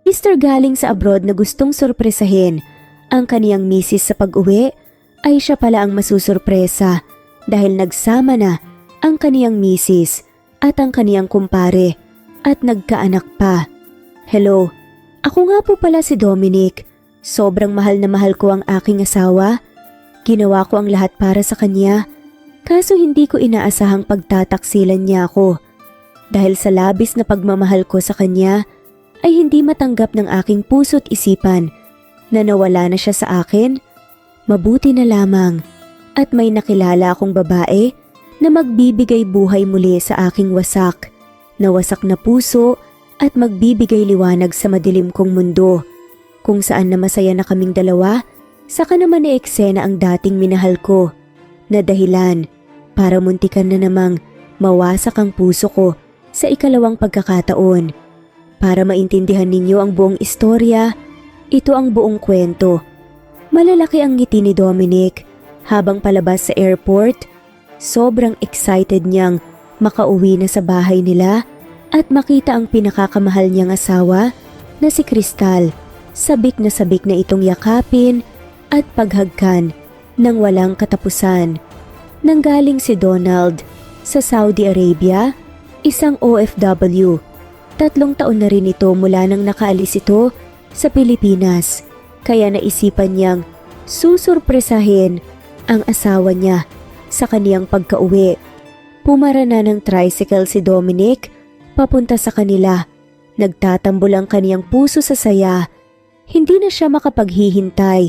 Mr. galing sa abroad na gustong sorpresahin ang kaniyang misis sa pag-uwi, ay siya pala ang masusurpresa dahil nagsama na ang kaniyang misis at ang kaniyang kumpare at nagkaanak pa. Hello, ako nga po pala si Dominic. Sobrang mahal na mahal ko ang aking asawa. Ginawa ko ang lahat para sa kanya, kaso hindi ko inaasahang pagtataksilan niya ako. Dahil sa labis na pagmamahal ko sa kanya, ay hindi matanggap ng aking puso't isipan na nawala na siya sa akin. Mabuti na lamang at may nakilala akong babae na magbibigay buhay muli sa aking wasak na puso at magbibigay liwanag sa madilim kong mundo, kung saan na masaya na kaming dalawa. Saka naman eksena ang dating minahal ko na dahilan para muntikan na namang mawasak ang puso ko sa ikalawang pagkakataon. Para maintindihan ninyo ang buong istorya, ito ang buong kwento. Malalaki ang ngiti ni Dominic habang palabas sa airport. Sobrang excited niyang makauwi na sa bahay nila at makita ang pinakakamahal niyang asawa na si Crystal. Sabik na itong yakapin at paghagkan ng walang katapusan. Nanggaling si Donald sa Saudi Arabia, isang OFW. 3 taon na rin ito mula nang nakaalis ito sa Pilipinas, kaya naisipan niyang susurpresahin ang asawa niya sa kaniyang pagka-uwi. Pumara na ng tricycle si Dominic papunta sa kanila. Nagtatambol ang kaniyang puso sa saya. Hindi na siya makapaghihintay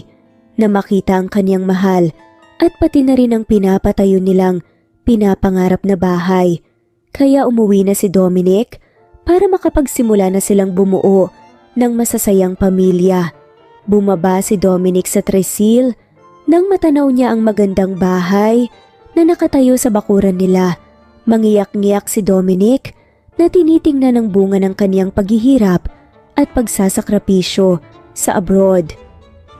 na makita ang kaniyang mahal at pati na rin ang pinapatayo nilang pinapangarap na bahay. Kaya umuwi na si Dominic para makapagsimula na silang bumuo ng masasayang pamilya. Bumaba si Dominic sa tresil nang matanaw niya ang magandang bahay na nakatayo sa bakuran nila. Mangiyak-ngiyak si Dominic na tinitingnan ang bunga ng kaniyang paghihirap at pagsasakripisyo sa abroad.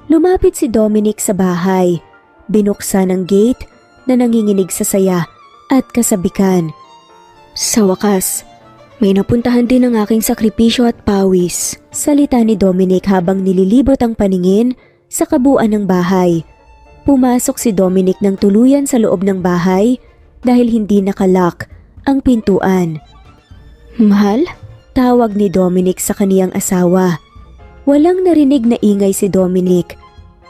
Lumapit si Dominic sa bahay. Binuksan ang gate na nanginginig sa saya at kasabikan. Sa wakas, may napuntahan din ang aking sakripisyo at pawis, salita ni Dominic habang nililibot ang paningin sa kabuuan ng bahay. Pumasok si Dominic ng tuluyan sa loob ng bahay dahil hindi nakalock ang pintuan. Mahal? Tawag ni Dominic sa kaniyang asawa. Walang narinig na ingay si Dominic,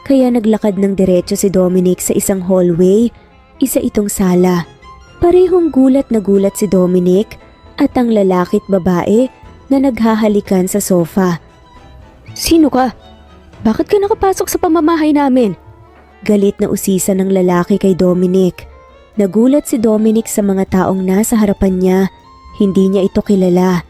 kaya naglakad ng diretso si Dominic sa isang hallway, isa itong sala. Parehong gulat na gulat si Dominic at ang lalaki't babae na naghahalikan sa sofa. Sino ka? Bakit ka nakapasok sa pamamahay namin? Galit na usisa ng lalaki kay Dominic. Nagulat si Dominic sa mga taong nasa harapan niya. Hindi niya ito kilala.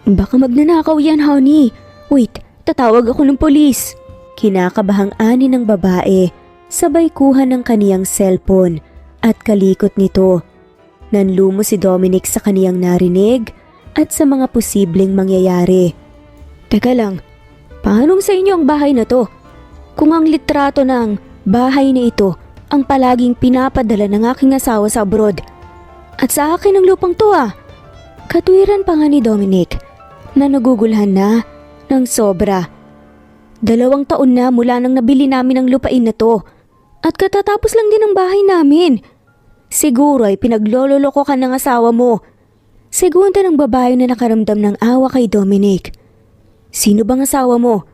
Baka magnanakaw yan, honey. Wait, tatawag ako ng polis. Kinakabahang ani ng babae, sabay kuha ng kaniyang cellphone at kalikot nito. Nanlumo si Dominic sa kaniyang narinig at sa mga posibleng mangyayari. Teka lang, paanong sa inyo ang bahay na to? Kung ang litrato ng bahay na ito ang palaging pinapadala ng aking asawa sa abroad. At sa akin ang lupang to ah. Katwiran pa nga ni Dominic na nagugulhan na ng sobra. 2 taon na mula nang nabili namin ang lupain na to at katatapos lang din ang bahay namin. Siguro ay pinaglololoko ka ng asawa mo. Segunda ng babae na nakaramdam ng awa kay Dominic. Sino bang asawa mo?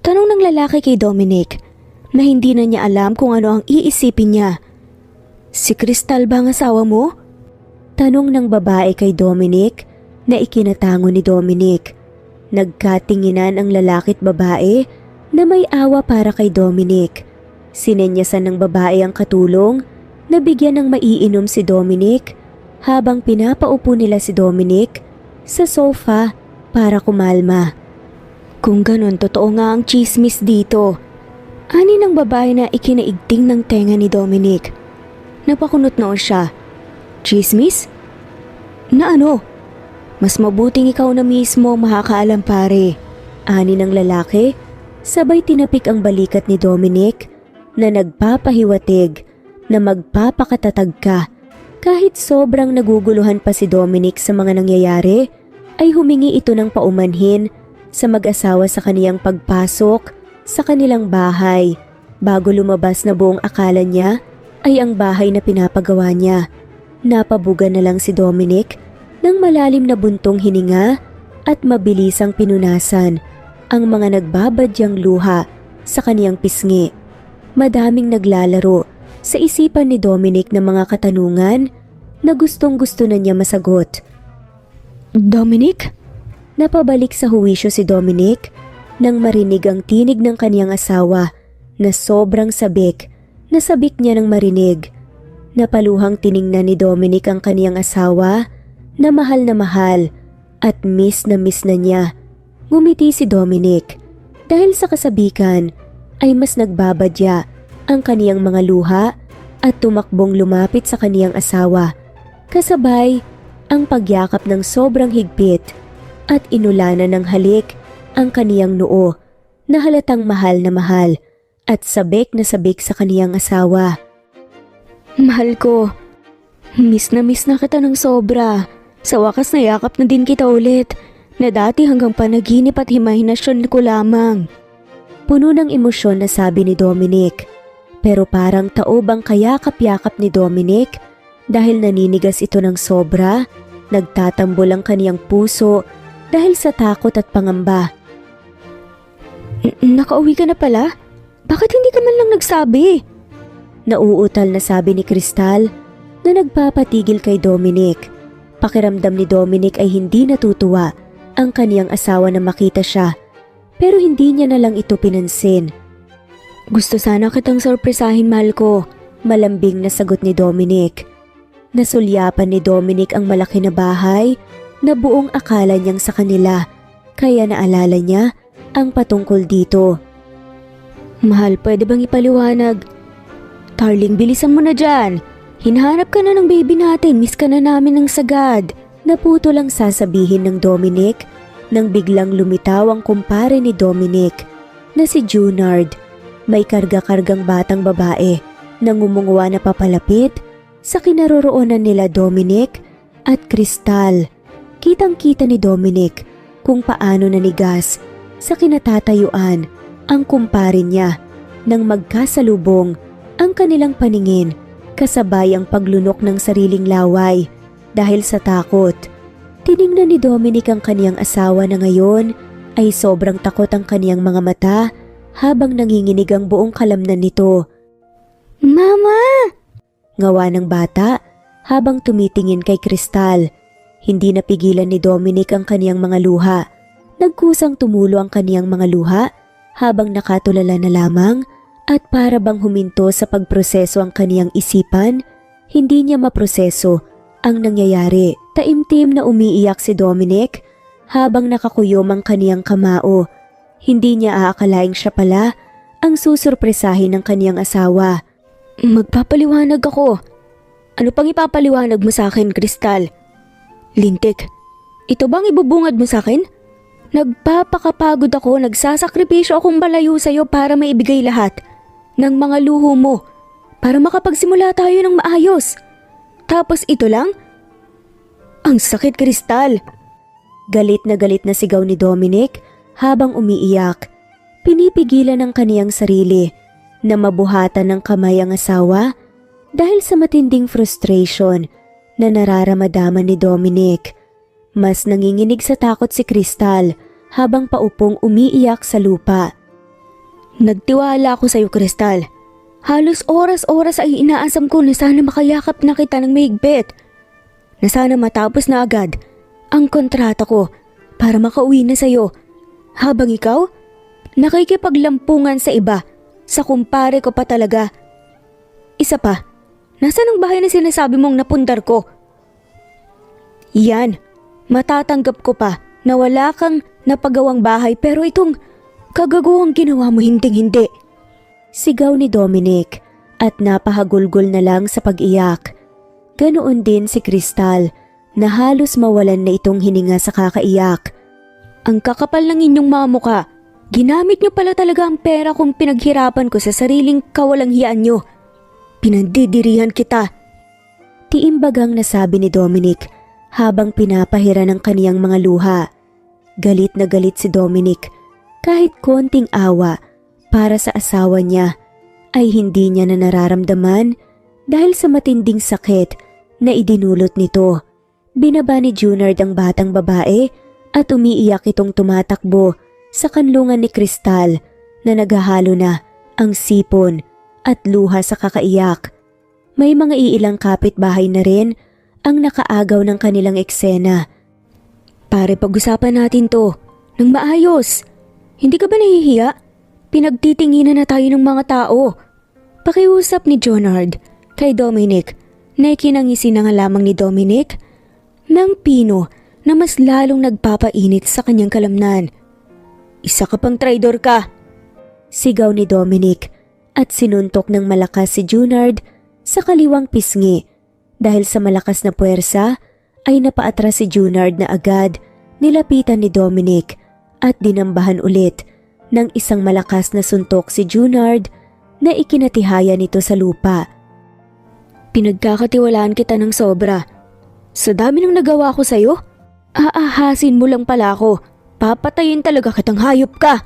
Tanong ng lalaki kay Dominic na hindi na niya alam kung ano ang iisipin niya. Si Crystal ba ang asawa mo? Tanong ng babae kay Dominic na ikinatango ni Dominic. Nagkatinginan ang lalaki at babae na may awa para kay Dominic. Sinenyasan ng babae ang katulong na bigyan ng maiinom si Dominic habang pinapaupo nila si Dominic sa sofa para kumalma. Kung ganon, totoo nga ang chismis dito. Ani ng babae na ikinaigting ng tenga ni Dominic. Napakunot noon siya. Chismis? Na ano? Mas mabuting ikaw na mismo makakaalam pare. Ani ng lalaki, sabay tinapik ang balikat ni Dominic na nagpapahiwatig na magpapakatatag ka. Kahit sobrang naguguluhan pa si Dominic sa mga nangyayari, ay humingi ito ng paumanhin sa mag-asawa sa kaniyang pagpasok sa kanilang bahay bago lumabas na buong akala niya ay ang bahay na pinapagawa niya. Napabuga na lang si Dominic ng malalim na buntong hininga at mabilisang pinunasan ang mga nagbabadyang luha sa kaniyang pisngi. Madaming naglalaro sa isipan ni Dominic ng mga katanungan na gustong-gusto na niya masagot. Dominic? Napabalik sa huwisyo si Dominic nang marinig ang tinig ng kaniyang asawa na sobrang sabik na sabik niya nang marinig. Napaluhang tiningnan ni Dominic ang kaniyang asawa na mahal at miss na niya. Ngumiti si Dominic dahil sa kasabikan ay mas nagbabadya ang kaniyang mga luha at tumakbong lumapit sa kaniyang asawa. Kasabay ang pagyakap ng sobrang higpit at inulanan ng halik ang kaniyang noo na halatang mahal at sabik na sabik sa kaniyang asawa. Mahal ko, miss na kita ng sobra. Sa wakas nayakap na din kita ulit na dati hanggang panaginip at imahinasyon ko lamang. Puno ng emosyon na sabi ni Dominic, pero parang taob ang kayakap-yakap ni Dominic dahil naninigas ito ng sobra, nagtatambol ang kaniyang puso dahil sa takot at pangamba. Nakauwi ka na pala? Bakit hindi ka man lang nagsabi? Nauutal na sabi ni Crystal na nagpapatigil kay Dominic. Pakiramdam ni Dominic ay hindi natutuwa ang kaniyang asawa na makita siya, pero hindi niya na lang ito pinansin. Gusto sana kitang sorpresahin, mahal ko, malambing na sagot ni Dominic. Nasulyapan ni Dominic ang malaki na bahay na buong akala niyang sa kanila, kaya naalala niya ang patungkol dito. Mahal, pwede bang ipaliwanag? Darling, bilisan mo na dyan. Hinahanap ka na ng baby natin, miss ka na namin ng sagad. Naputo lang sasabihin ng Dominic nang biglang lumitaw ang kumpare ni Dominic na si Junard. May karga-kargang batang babae na ngumungwa na papalapit sa kinaroroonan nila Dominic at Crystal. Kitang-kita ni Dominic kung paano nanigas sa kinatatayuan ang kumpare niya nang magkasalubong ang kanilang paningin kasabay ang paglunok ng sariling laway dahil sa takot. Tiningnan ni Dominic ang kaniyang asawa na ngayon ay sobrang takot ang kaniyang mga mata habang nanginginig ang buong kalamnan nito. Mama! Ngawa ng bata habang tumitingin kay Crystal. Hindi napigilan ni Dominic ang kaniyang mga luha. Nagkusang tumulo ang kaniyang mga luha habang nakatulala na lamang at para bang huminto sa pagproseso ang kaniyang isipan, hindi niya maproseso ang nangyayari. Taimtim na umiiyak si Dominic habang nakakuyom ang kaniyang kamao. Hindi niya aakalaing siya pala ang susurpresahin ng kaniyang asawa. Magpapaliwanag ako. Ano pang ipapaliwanag mo sa akin, Crystal? Lintik, ito bang ibubungad mo sa akin? Nagpapakapagod ako, nagsasakripisyo akong balayo sa'yo para maibigay lahat ng mga luho mo para makapagsimula tayo ng maayos. Tapos ito lang? Ang sakit, Crystal! Galit na sigaw ni Dominic habang umiiyak. Pinipigilan ang kaniyang sarili na mabuhatan ng kamay ang asawa dahil sa matinding frustration na nararamdaman ni Dominic. Mas nanginginig sa takot si Crystal habang paupong umiiyak sa lupa. Nagtiwala ako sa iyo, Crystal. Halos oras-oras ay inaasam ko na sana makayakap na kita ng mahigpit. Na sana matapos na agad ang kontrata ko para makauwi na sa iyo. Habang ikaw, nakikipaglampungan sa iba, sa kumpare ko pa talaga. Isa pa, nasaan ang bahay na sinasabi mong napundar ko? Yan, matatanggap ko pa na wala kang napagawang bahay pero itong kagaguhang ginawa mo hinding-hindi. Sigaw ni Dominic at napahagulgol na lang sa pag-iyak. Ganoon din si Crystal na halos mawalan na itong hininga sa kakaiyak. Ang kakapal ng inyong mga mukha. Ginamit niyo pala talaga ang pera kong pinaghirapan ko sa sariling kawalanghiyaan niyo. Pinandidirihan kita. Tiimbagang nasabi ni Dominic habang pinapahira ng kaniyang mga luha. Galit na galit si Dominic. Kahit konting awa para sa asawa niya ay hindi niya na nararamdaman dahil sa matinding sakit na idinulot nito. Binaba ni Junard ang batang babae at umiiyak itong tumatakbo sa kanlungan ni Kristal na naghahalo na ang sipon at luha sa kakaiyak. May mga iilang kapitbahay na rin ang nakaagaw ng kanilang eksena. Pare, pag-usapan natin to ng maayos. Hindi ka ba nahihiya? Pinagtitinginan na tayo ng mga tao. Pakiusap ni Junard kay Dominic na ikinangisi na nga lamang ni Dominic ng pino na mas lalong nagpapainit sa kanyang kalamnan. Isa ka pang traidor ka! Sigaw ni Dominic at sinuntok ng malakas si Junard sa kaliwang pisngi. Dahil sa malakas na puwersa ay napaatras si Junard na agad nilapitan ni Dominic at dinambahan ulit ng isang malakas na suntok si Junard na ikinatihaya nito sa lupa. Pinagkakatiwalaan kita ng sobra. Sa dami ng nagawa ko sa'yo, aahasin mo lang pala ako. Papatayin talaga kitang hayop ka.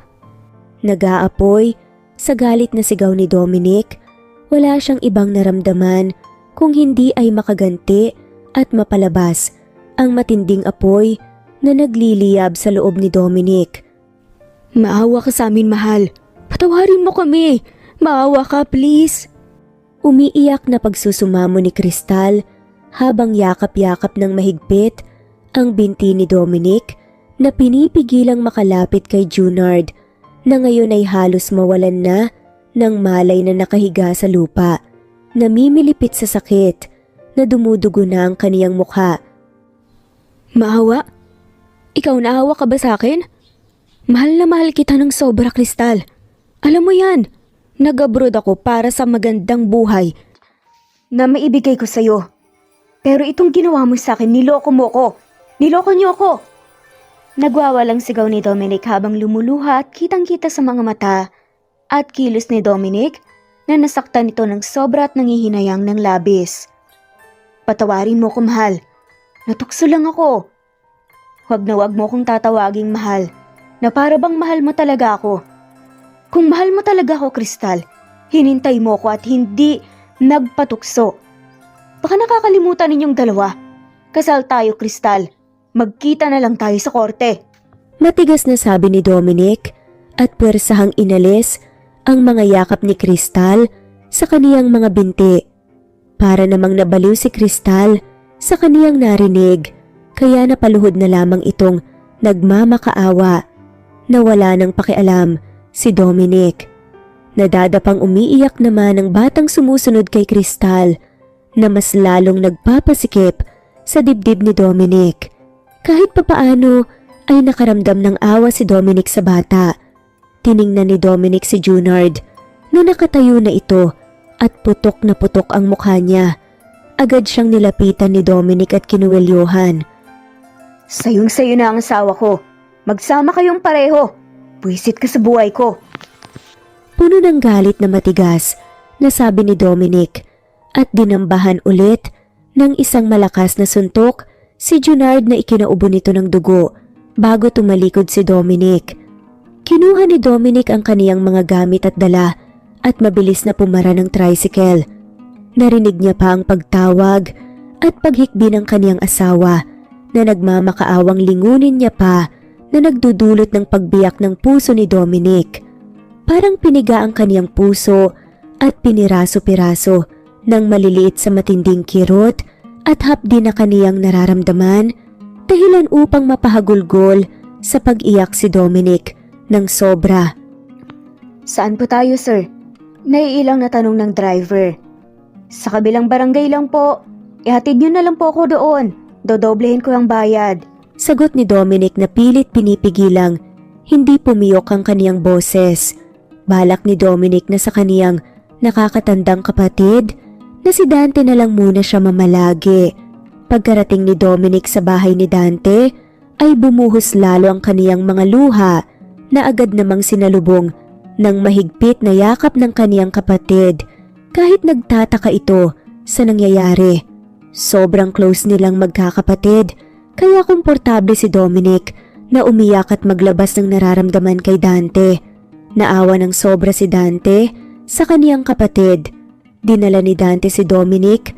Nag-aapoy sa galit na sigaw ni Dominic. Wala siyang ibang naramdaman kung hindi ay makaganti at mapalabas ang matinding apoy na nagliliyab sa loob ni Dominic. Maawa ka sa amin, mahal. Patawarin mo kami. Maawa ka, please. Umiiyak na pagsusumamo ni Kristal habang yakap-yakap ng mahigpit ang binti ni Dominic na pinipigilang makalapit kay Junard na ngayon ay halos mawalan na ng malay na nakahiga sa lupa. Namimilipit sa sakit na dumudugo na ang kaniyang mukha. Maawa? Ikaw naawa ka ba sa akin? Mahal na mahal kita ng sobra, Kristal. Alam mo yan, nag-abroad ako para sa magandang buhay na maibigay ko sa'yo. Pero itong ginawa mo sa akin, niloko mo ko. Niloko niyo ako. Nagwawalang sigaw ni Dominic habang lumuluha at kitang-kita sa mga mata at kilos ni Dominic na nasaktan ito ng sobra at nangihinayang ng labis. Patawarin mo ko, mahal. Natukso lang ako. Huwag na huwag mo kong tatawaging mahal na para bang mahal mo talaga ako. Kung mahal mo talaga ako, Kristal, hinintay mo ko at hindi nagpatukso. Baka nakakalimutan ninyong dalawa. Kasal tayo, Kristal. Magkita na lang tayo sa korte. Matigas na sabi ni Dominic at puwersahang inalis ang mga yakap ni Kristal sa kaniyang mga binti. Para namang nabaliw si Kristal sa kaniyang narinig, kaya napaluhod na lamang itong nagmamakaawa na wala nang pakialam si Dominic. Nadadapang umiiyak naman ang batang sumusunod kay Kristal na mas lalong nagpapasikip sa dibdib ni Dominic. Kahit papaano ay nakaramdam ng awa si Dominic sa bata. Tiningnan ni Dominic si Junard na nakatayo na ito at putok na putok ang mukha niya. Agad siyang nilapitan ni Dominic at kinuwelyohan. Sayong-sayo na ang asawa ko. Magsama kayong pareho. Buwisit ka sa buhay ko. Puno ng galit na matigas na sabi ni Dominic at dinambahan ulit ng isang malakas na suntok si Junard na ikinaubo nito ng dugo bago tumalikod si Dominic. Kinuha ni Dominic ang kaniyang mga gamit at dala at mabilis na pumara ng tricycle. Narinig niya pa ang pagtawag at paghikbi ng kaniyang asawa na nagmamakaawang lingunin niya pa na nagdudulot ng pagbiyak ng puso ni Dominic. Parang piniga ang kaniyang puso at piniraso-piraso ng maliliit sa matinding kirot at hapdi na kaniyang nararamdaman dahilan upang mapahagulgol sa pag-iyak si Dominic ng sobra. Saan po tayo, sir? Naiilang na tanong ng driver. Sa kabilang barangay lang po. Ihatid niyo na lang po ako doon. Dodoblehin ko ang bayad. Sagot ni Dominic na pilit pinipigilang hindi pumiyok ang kaniyang boses. Balak ni Dominic na sa kaniyang nakakatandang kapatid na si Dante na lang muna siya mamalagi. Pagkarating ni Dominic sa bahay ni Dante ay bumuhos lalo ang kaniyang mga luha na agad namang sinalubong ng mahigpit na yakap ng kaniyang kapatid kahit nagtataka ito sa nangyayari. Sobrang close nilang magkakapatid kaya komportable si Dominic na umiyak at maglabas ng nararamdaman kay Dante. Naawa ng sobra si Dante sa kaniyang kapatid. Dinala ni Dante si Dominic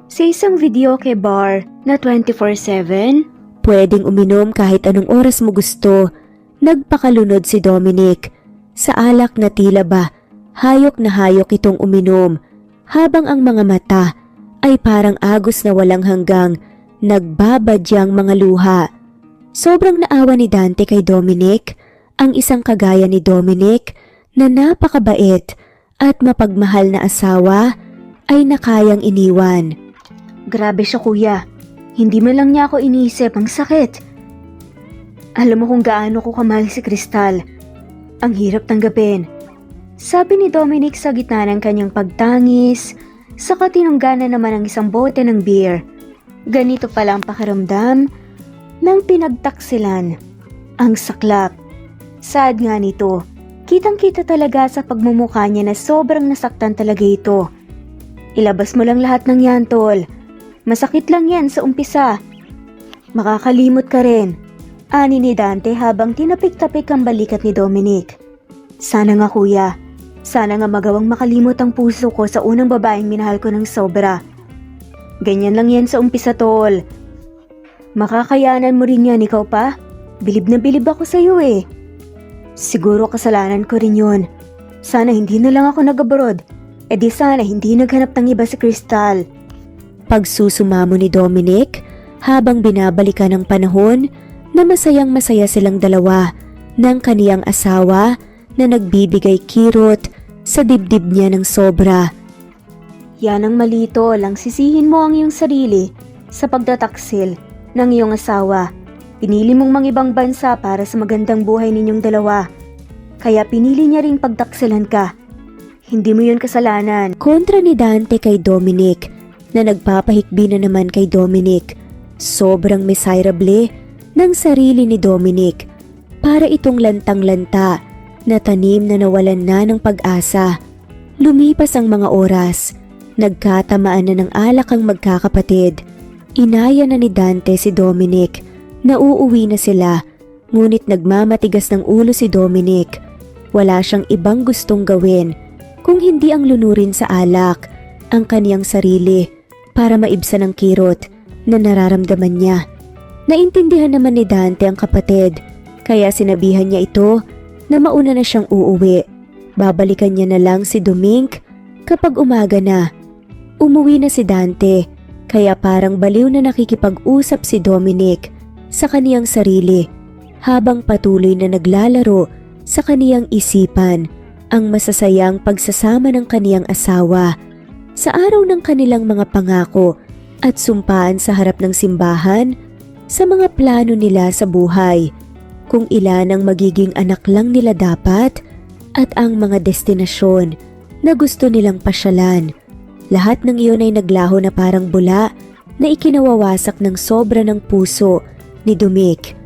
sa isang videoke bar na 24/7. Pwedeng uminom kahit anong oras mo gusto. Nagpakalunod si Dominic sa alak na tila ba hayok na hayok itong uminom, habang ang mga mata ay parang agos na walang hanggang nagbabadyang mga luha. Sobrang naawa ni Dante kay Dominic, ang isang kagaya ni Dominic na napakabait at mapagmahal na asawa ay nakayang iniwan. Grabe siya, kuya. Hindi man lang niya ako iniisip, ang sakit. Alam mo kung gaano ko kamahal si Crystal. Ang hirap tanggapin. Sabi ni Dominic sa gitna ng kanyang pagtangis, saka tinunggana naman ang isang bote ng beer. Ganito pala ang pakiramdam ng pinagtaksilan. Ang saklap. Sad nga nito. Kitang-kita talaga sa pagmumukha niya na sobrang nasaktan talaga ito. Ilabas mo lang lahat ng yan, tol. Masakit lang yan sa umpisa. Makakalimot ka rin. Ani ni Dante habang tinapik-tapik ang balikat ni Dominic. Sana nga, kuya. Sana nga magawang makalimot ang puso ko sa unang babaeng minahal ko ng sobra. Ganyan lang yan sa umpisa, tol. Makakayanan mo rin yan, ikaw pa? Bilib na bilib ako sa'yo eh. Siguro kasalanan ko rin yun. Sana hindi na lang ako nag-abroad. E di sana hindi naghanap ng iba si Crystal. Pagsusumamo ni Dominic habang binabalikan ng panahon na masayang masaya silang dalawa ng kaniyang asawa na nagbibigay kirot sa dibdib niya ng sobra. Yan ang malito, lang sisihin mo ang iyong sarili sa pagtataksil ng iyong asawa. Pinili mong mangibang bansa para sa magandang buhay ninyong dalawa. Kaya pinili niya ring pagtaksilan ka. Hindi mo yun kasalanan. Kontra ni Dante kay Dominic na nagpapahikbi na naman kay Dominic. Sobrang miserable ng sarili ni Dominic. Para itong lantang-lanta na tanim na nawalan na ng pag-asa. Lumipas ang mga oras. Nagkatamaan na ng alak ang magkakapatid. Inaya na ni Dante si Dominic na uuwi na sila, ngunit nagmamatigas ng ulo si Dominic. Wala siyang ibang gustong gawin kung hindi ang lunurin sa alak ang kaniyang sarili para maibsan ang kirot na nararamdaman niya. Naintindihan naman ni Dante ang kapatid, kaya sinabihan niya ito na mauna na siyang uuwi. Babalikan niya na lang si Dominic kapag umaga na. Umuwi na si Dante, kaya parang baliw na nakikipag-usap si Dominic sa kaniyang sarili habang patuloy na naglalaro sa kaniyang isipan ang masasayang pagsasama ng kaniyang asawa sa araw ng kanilang mga pangako at sumpaan sa harap ng simbahan sa mga plano nila sa buhay, kung ilan ang magiging anak lang nila dapat at ang mga destinasyon na gusto nilang pasyalan. Lahat ng iyon ay naglaho na parang bula na ikinawawasak ng sobra ng puso ni Dominic.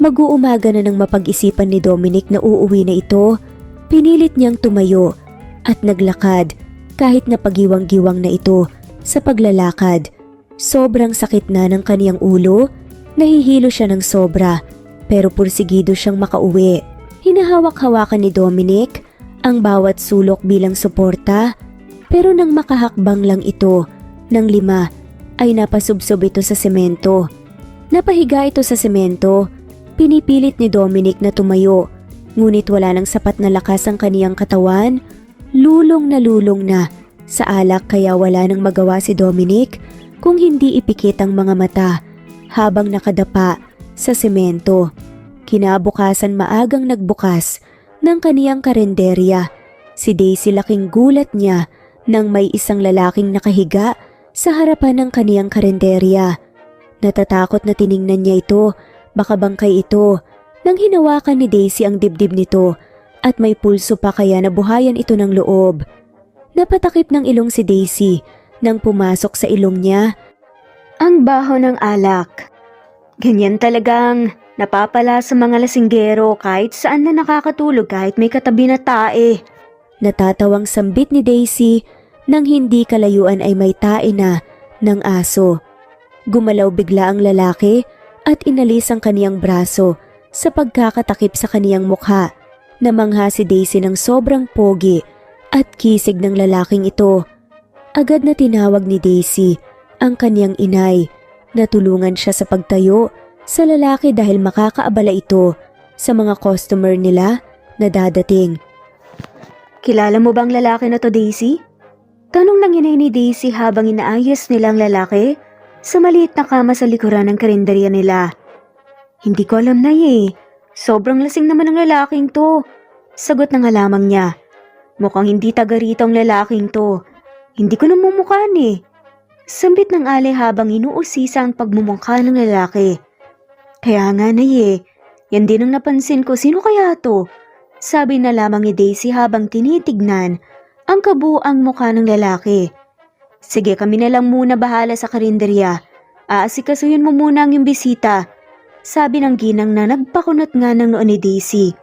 Mag-uumaga na ng mapag-isipan ni Dominic na uuwi na ito, pinilit niyang tumayo at naglakad kahit napagiwang-giwang na ito sa paglalakad. Sobrang sakit na ng kaniyang ulo, nahihilo siya ng sobra pero pursigido siyang makauwi. Hinahawak-hawakan ni Dominic ang bawat sulok bilang suporta, pero nang makahakbang lang ito ng 5 ay napasubsob ito sa semento. Napahiga ito sa semento. Pinipilit ni Dominic na tumayo, ngunit wala nang sapat na lakas ang kaniyang katawan. Lulong na sa alak, kaya wala nang magawa si Dominic kung hindi ipikit ang mga mata habang nakadapa sa semento. Kinabukasan maagang nagbukas ng kaniyang karenderya. Si Daisy laking gulat niya nang may isang lalaking nakahiga sa harapan ng kaniyang karenderya. Natatakot na tiningnan niya ito, baka bangkay ito, nang hinawakan ni Daisy ang dibdib nito at may pulso pa kaya nabuhayan ito ng loob. Napatakip ng ilong si Daisy nang pumasok sa ilong niya ang baho ng alak. Ganyan talagang napapala sa mga lasinggero kahit saan na nakakatulog kahit may katabi na tae. Natatawang sambit ni Daisy nang hindi kalayuan ay may tae na ng aso. Gumalaw bigla ang lalaki at inalis ang kaniyang braso sa pagkakatakip sa kaniyang mukha. Namangha si Daisy ng sobrang pogi at kisig ng lalaking ito. Agad na tinawag ni Daisy ang kaniyang inay na tulungan siya sa pagtayo sa lalaki dahil makakaabala ito sa mga customer nila na dadating. "Kilala mo bang lalaki na to, Daisy?" Tanong ng inay ni Daisy habang inaayos nilang lalaki sa maliit na kama sa likuran ng karinderya nila. "Hindi ko alam na Sobrang lasing naman ng lalaking to." Sagot na nga lamang niya. "Mukhang hindi taga rito ang lalaking to. Hindi ko namumukhaan Sambit ng alay habang inuusisa ang pagmumukha ng lalaki. "Kaya nga yan din ang napansin ko, sino kaya to?" Sabi na lamang ni Daisy habang tinitignan ang kabuuang mukha ng lalaki. "Sige, kami na lang muna bahala sa karinderya. Aasikasuhin mo muna ang iyong bisita," sabi ng ginang na nagpakunot nga ng noo ni Daisy.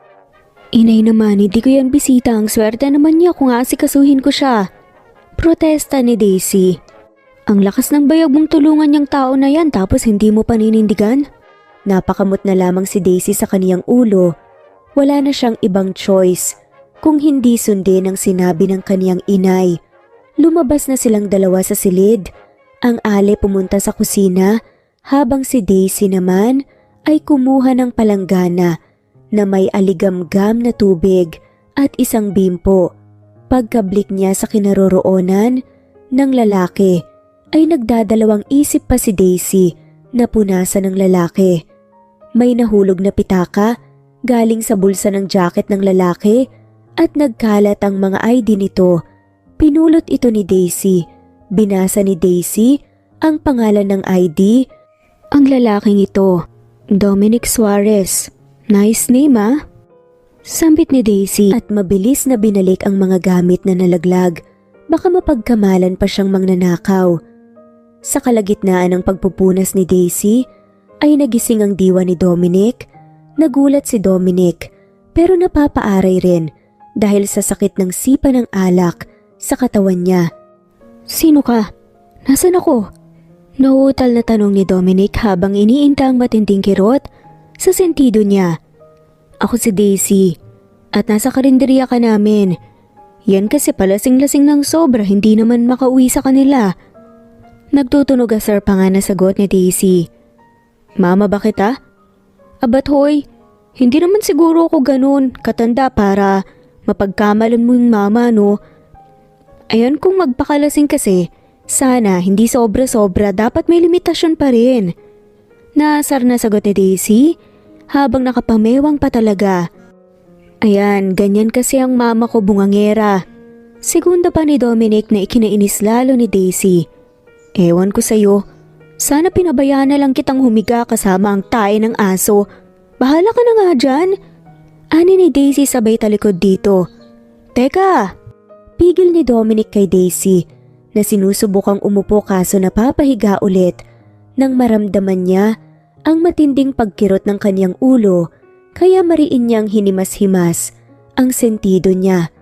"Inay naman, hindi ko yan bisita. Ang swerte naman niya kung aasikasuhin ko siya." Protesta ni Daisy. "Ang lakas ng bayag mong tulungan niyang tao na yan tapos hindi mo paninindigan?" Napakamot na lamang si Daisy sa kaniyang ulo. Wala na siyang ibang choice kung hindi sundin ang sinabi ng kaniyang inay. Lumabas na silang dalawa sa silid. Ang ale pumunta sa kusina habang si Daisy naman ay kumuha ng palanggana na may aligamgam na tubig at isang bimpo. Pagkablik niya sa kinaroroonan ng lalaki ay nagdadalawang isip pa si Daisy na punasan ng lalaki. May nahulog na pitaka galing sa bulsa ng jacket ng lalaki at nagkalat ang mga ID nito. Pinulot ito ni Daisy. Binasa ni Daisy ang pangalan ng ID. Ang lalaking ito, Dominic Suarez. "Nice name Sambit ni Daisy at mabilis na binalik ang mga gamit na nalaglag. Baka mapagkamalan pa siyang mangnanakaw. Sa kalagitnaan ng pagpupunas ni Daisy ay nagising ang diwa ni Dominic. Nagulat si Dominic pero napapaaray rin dahil sa sakit ng sipa ng alak sa katawan niya. "Sino ka? Nasaan ako?" Nauutal na tanong ni Dominic habang iniinta ang matinding kirot sa sentido niya. "Ako si Daisy at nasa karinderya ka namin. Yan kasi palasing-lasing ng sobra, hindi naman makauwi sa kanila." Nagtutunog asar pa nga na sagot ni Daisy. "Mama ba kita?" "Abat hoy, hindi naman siguro ako ganun katanda para mapagkamalan mo yung mama no. Ayan kung magpakalasing kasi, sana hindi sobra-sobra, dapat may limitasyon pa rin." Naasar na sagot ni Daisy habang nakapamewang pa talaga. "Ayan, ganyan kasi ang mama ko, bungangera." Segunda pa ni Dominic na ikinainis lalo ni Daisy. "Ewan ko sa'yo. Sana pinabayaan na lang kitang humiga kasama ang tae ng aso. Bahala ka na nga dyan." Ani ni Daisy sabay talikod dito. "Teka!" Pigil ni Dominic kay Daisy na sinusubukang umupo kaso napapahiga ulit nang maramdaman niya ang matinding pagkirot ng kanyang ulo kaya mariin niyang hinimas-himas ang sentido niya.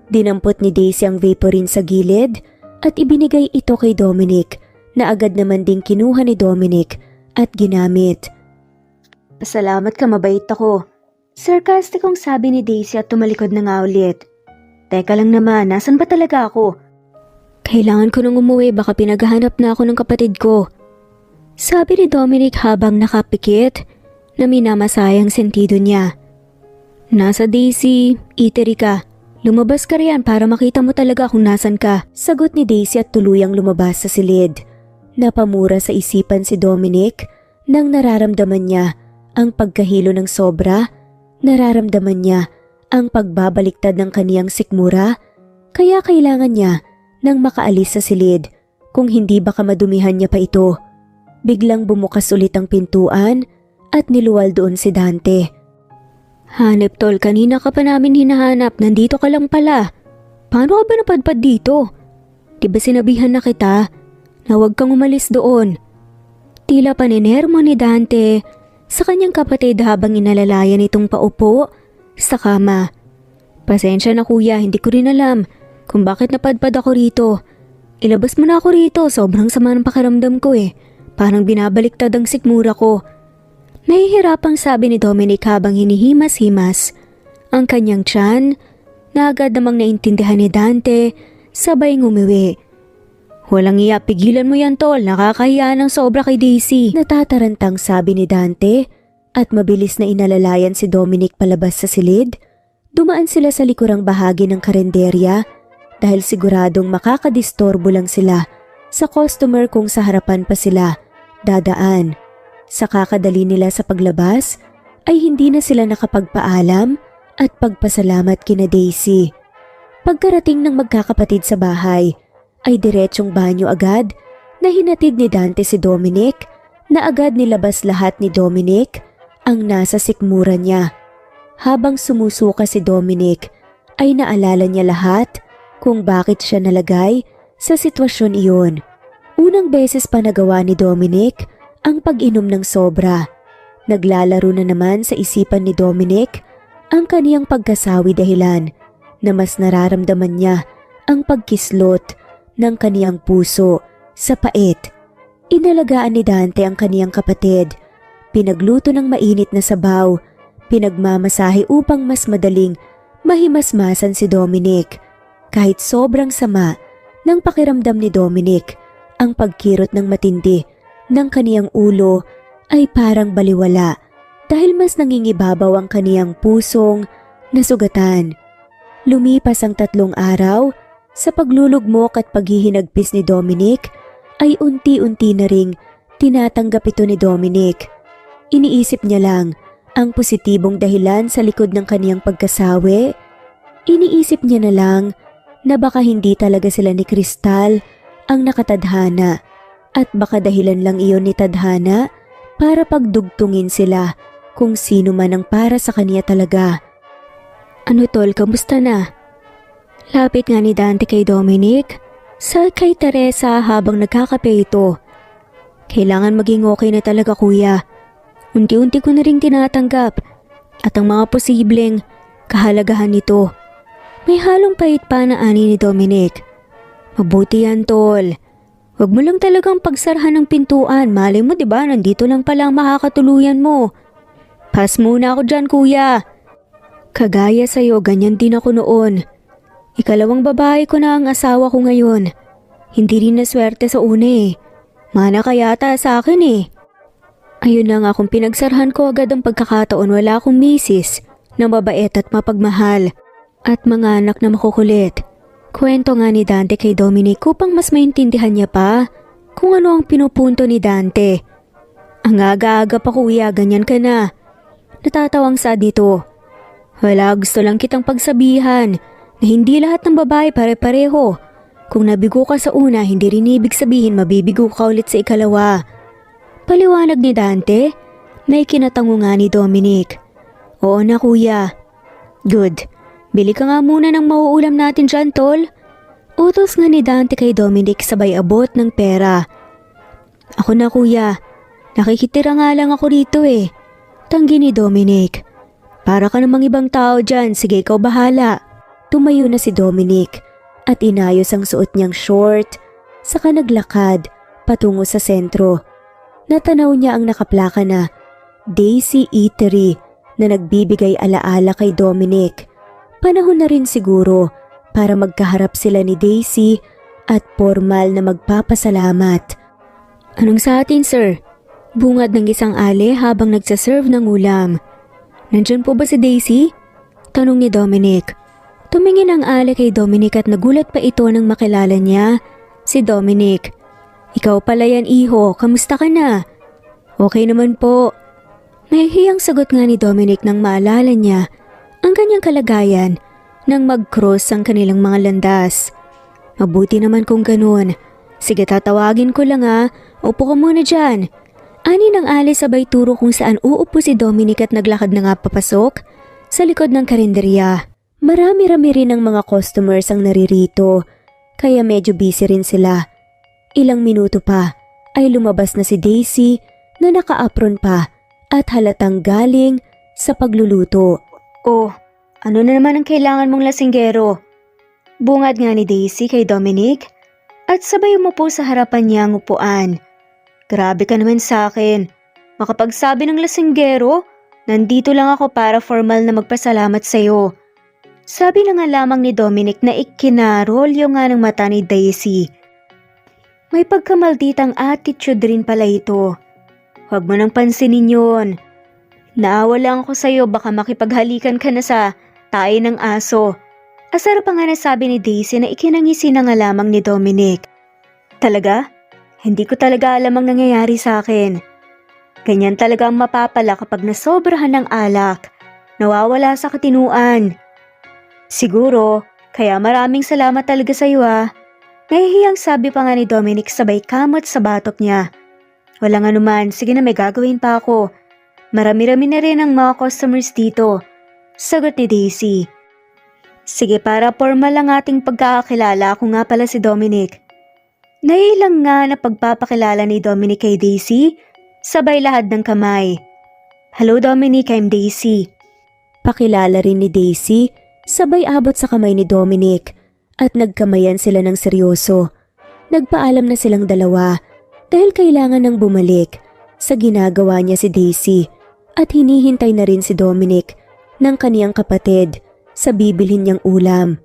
Dinampot ni Daisy ang vaporin sa gilid at ibinigay ito kay Dominic na agad naman ding kinuha ni Dominic at ginamit. "Salamat ka, mabait ako." Sarkastikong sabi ni Daisy at tumalikod na nga ulit. "Teka lang naman, nasan ba talaga ako?" "Kailangan ko nang umuwi, baka pinaghahanap na ako ng kapatid ko." Sabi ni Dominic habang nakapikit na minamasayang sentido niya. "Nasa Daisy, eatery ka. Lumabas ka riyan para makita mo talaga kung nasan ka." Sagot ni Daisy at tuluyang lumabas sa silid. Napamura sa isipan si Dominic nang nararamdaman niya ang pagkahilo ng sobra, nararamdaman niya ang pagbabaliktad ng kaniyang sikmura, kaya kailangan niya nang makaalis sa silid kung hindi baka madumihan niya pa ito. Biglang bumukas ulit ang pintuan at niluwal doon si Dante. "Hanep tol, kanina ka pa namin hinahanap, nandito ka lang pala. Paano ka ba napadpad dito? Diba sinabihan na kita na huwag kang umalis doon?" Tila paninermo ni Dante sa kanyang kapatid habang inalalayan itong paupo sa kama. "Pasensya na kuya, hindi ko rin alam kung bakit napadpad ako rito. Ilabas mo na ako rito, sobrang sama ng pakiramdam ko Parang binabaliktad ang sikmura ko." Nahihirapang sabi ni Dominic habang hinihimas-himas ang kanyang tiyan na agad namang naintindihan ni Dante, sabay ngumiwi. Walang iya, pigilan mo yan tol, nakakahiya ng sobra kay Daisy. Natatarantang sabi ni Dante at mabilis na inalalayan si Dominic palabas sa silid. Dumaan sila sa likurang bahagi ng karenderya dahil siguradong makakadistorbo lang sila sa customer kung sa harapan pa sila dadaan. Sa kakadali nila sa paglabas ay hindi na sila nakapagpaalam at pagpasalamat kina Daisy. Pagkarating ng magkakapatid sa bahay ay diretsyong banyo agad na hinatid ni Dante si Dominic na agad nilabas lahat ni Dominic ang nasa sikmura niya. Habang sumusuka si Dominic ay naalala niya lahat kung bakit siya nalagay sa sitwasyon iyon. Unang beses pa nagawa ni Dominic ang pag-inom ng sobra. Naglalaro na naman sa isipan ni Dominic ang kaniyang pagkasawi dahilan na mas nararamdaman niya ang pagkislot ng kaniyang puso sa pait. Inalagaan ni Dante ang kaniyang kapatid. Pinagluto ng mainit na sabaw, pinagmamasahe upang mas madaling mahimasmasan si Dominic. Kahit sobrang sama ng pakiramdam ni Dominic, ang pagkirot ng matindi ng kaniyang ulo ay parang baliwala dahil mas nangingibabaw ang kaniyang pusong nasugatan. Lumipas ang 3 araw, sa paglulugmok at paghihinagpis ni Dominic ay unti-unti na ring tinatanggap ito ni Dominic. Iniisip niya lang ang positibong dahilan sa likod ng kaniyang pagkasawi. Iniisip niya na lang na baka hindi talaga sila ni Crystal ang nakatadhana at baka dahilan lang iyon ni Tadhana para pagdugtungin sila kung sino man ang para sa kaniya talaga. Ano tol, kamusta na? Lapit nga ni Dante kay Dominic sa kay Teresa habang nagkakape ito. Kailangan maging okay na talaga kuya. Unti-unti ko na ring tinatanggap at ang mga posibleng kahalagahan nito. May halong pait pa na ani ni Dominic. Mabuti yan tol. Huwag mo lang talagang pagsarhan ng pintuan. Malay mo diba nandito lang pala ang makakatuluyan mo. Pass muna ako dyan kuya. Kagaya sa'yo ganyan din ako noon. Ikalawang babae ko na ang asawa ko ngayon. Hindi rin na swerte sa una eh. Mana ka yata sa akin eh. Ayun na nga kung pinagsarhan ko agad ang pagkakataon wala akong misis na mabait at mapagmahal at mga anak na makukulit. Kwento nga ni Dante kay Dominic upang mas maintindihan niya pa kung ano ang pinupunto ni Dante. Ang aga-aga pa kuya, ganyan ka na. Natatawang sad nito. Wala, gusto lang kitang pagsabihan na hindi lahat ng babae pare-pareho. Kung nabigo ka sa una, hindi rin ibig sabihin mabibigo ka ulit sa ikalawa. Paliwanag ni Dante na ikinatango nga ni Dominic. Oo na kuya. Good. Bili ka nga muna ng mauulam natin dyan tol. Utos nga ni Dante kay Dominic sabay abot ng pera. Ako na kuya. Nakikitira nga lang ako rito eh. Tanggi ni Dominic. Para ka namang ibang tao dyan, sige ikaw bahala. Tumayo na si Dominic at inayos ang suot niyang short, saka naglakad patungo sa sentro. Natanaw niya ang nakaplaka na Daisy Eatery na nagbibigay alaala kay Dominic. Panahon na rin siguro para magkaharap sila ni Daisy at formal na magpapasalamat. Anong sa atin sir? Bungad ng isang ale habang nagsaserve ng ulam. Nandyan po ba si Daisy? Tanong ni Dominic. Tumingin ang ale kay Dominic at nagulat pa ito nang makilala niya si Dominic. Ikaw pala yan iho, kamusta ka na? Okay naman po. Nahihiyang sagot nga ni Dominic nang maalala niya ang kanyang kalagayan nang mag-cross ang kanilang mga landas. Mabuti naman kung ganun. Sige tatawagin ko lang upo ka muna dyan. Ani ng ale sabay turo kung saan uupo si Dominic at naglakad na nga papasok sa likod ng karinderya. Marami-rami rin ang mga customers ang naririto, kaya medyo busy rin sila. Ilang minuto pa ay lumabas na si Daisy na naka-apron pa at halatang galing sa pagluluto. Oh, ano na naman ang kailangan mong lasinggero? Bungad nga ni Daisy kay Dominic at sabay umupo sa harapan niya ang upuan. Grabe ka naman sa akin. Makapagsabi ng lasinggero, nandito lang ako para formal na magpasalamat sa'yo. Sabi na nga lamang ni Dominic na ikinarolyo nga ng mata ni Daisy. May pagkamalditang attitude rin pala ito. Huwag mo nang pansinin yun. Naawa lang ako sa'yo, baka makipaghalikan ka na sa tayo ng aso. Asar pa nga nasabi ni Daisy na ikinangisi na nga lamang ni Dominic. Talaga? Hindi ko talaga alam ang nangyayari sa akin. Ganyan talaga ang mapapala kapag nasobrahan ng alak. Nawawala sa katinuan. Siguro, kaya maraming salamat talaga sa'yo ha. Nahihiyang sabi pa nga ni Dominic sabay kamot sa batok niya. Walang anuman, sige na may gagawin pa ako. Marami-rami na rin ang mga customers dito. Sagot ni Daisy. Sige, para formal lang ating pagkakakilala, ako nga pala si Dominic. Nailang nga na pagpapakilala ni Dominic kay Daisy, sabay lahad ng kamay. Hello Dominic, I'm Daisy. Pakilala rin ni Daisy, sabay abot sa kamay ni Dominic at nagkamayan sila ng seryoso. Nagpaalam na silang dalawa dahil kailangan nang bumalik sa ginagawa niya si Daisy at hinihintay na rin si Dominic ng kaniyang kapatid sa bibilhin niyang ulam.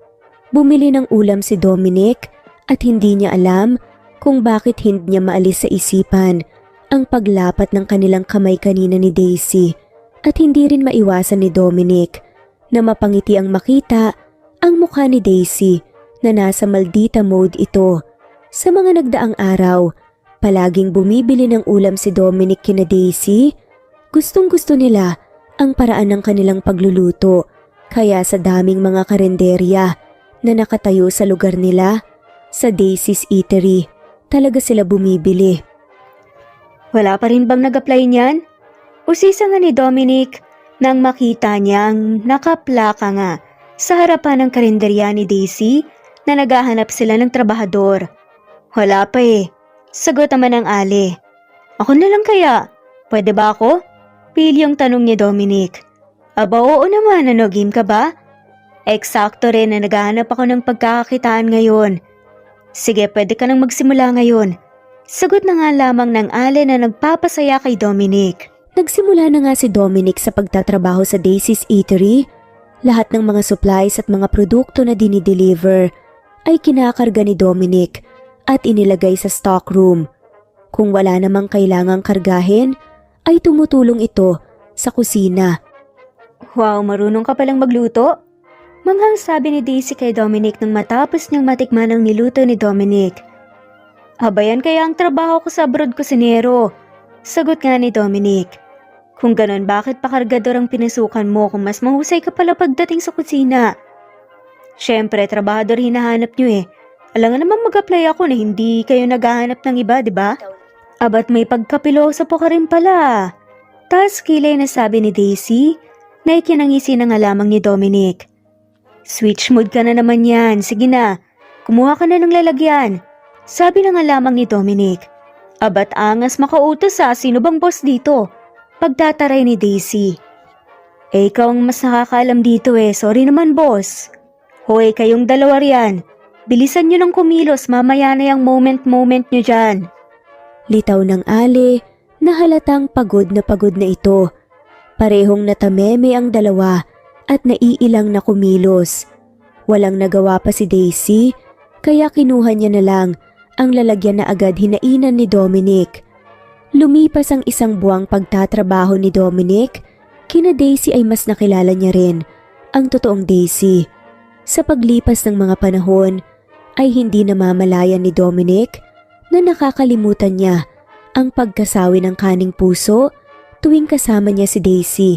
Bumili ng ulam si Dominic at hindi niya alam kung bakit hindi niya maalis sa isipan ang paglapat ng kanilang kamay kanina ni Daisy at hindi rin maiwasan ni Dominic na mapangiti ang makita ang mukha ni Daisy na nasa maldita mode ito. Sa mga nagdaang araw, palaging bumibili ng ulam si Dominic kina Daisy. Gustong-gusto nila ang paraan ng kanilang pagluluto, kaya sa daming mga karenderya na nakatayo sa lugar nila, sa Daisy's Eatery, talaga sila bumibili. Wala pa rin bang nag-apply niyan? Usisa nga ni Dominic nang makita niyang nakaplaka nga sa harapan ng karenderya ni Daisy na naghahanap sila ng trabahador. Wala pa eh. Sagot naman ng Ali. Ako na lang kaya? Pwede ba ako? Pilyong tanong ni Dominic. Aba oo naman, ano game ka ba? Eksakto rin na naghahanap ako ng pagkakakitaan ngayon. Sige, pwede ka nang magsimula ngayon. Sagot na nga lamang ng Ali na nagpapasaya kay Dominic. Nagsimula na nga si Dominic sa pagtatrabaho sa Daisy's Eatery. Lahat ng mga supplies at mga produkto na dinideliver ay kinakarga ni Dominic at inilagay sa stockroom. Kung wala namang kailangang kargahin, ay tumutulong ito sa kusina. Wow, marunong ka palang magluto? Manghang sabi ni Daisy kay Dominic nang matapos niyang matikman ang niluto ni Dominic. Aba yan kaya ang trabaho ko sa abroad kusinero. Sagot nga ni Dominic. Kung ganon, bakit pakargador ang pinasukan mo kung mas mahusay ka pala pagdating sa kusina? Siyempre, trabahador hinahanap niyo eh. Alam nga naman mag-apply ako na hindi kayo naghahanap ng iba, di ba? Abat may pagkapiloso po ka rin pala. Tas kilay na sabi ni Daisy na ikinangisi na nga lamang ni Dominic. Switch mood ka na naman yan, sige na. Kumuha ka na ng lalagyan. Sabi na nga lamang ni Dominic. Abat angas makautos sa sino bang boss dito? Pagtataray ni Daisy. Eh ikaw ang mas nakakaalam dito eh, sorry naman boss. Hoy kayong dalawa riyan, bilisan nyo ng kumilos, mamaya na yung moment nyo dyan. Litaw ng Ali na halatang pagod na ito. Parehong natameme ang dalawa at naiilang na kumilos. Walang nagawa pa si Daisy kaya kinuha niya na lang ang lalagyan na agad hinainan ni Dominic. Lumipas ang isang buwang pagtatrabaho ni Dominic, kina Daisy ay mas nakilala niya rin ang totoong Daisy. Sa paglipas ng mga panahon ay hindi namamalayan ni Dominic na nakakalimutan niya ang pagkasawi ng kaning puso tuwing kasama niya si Daisy.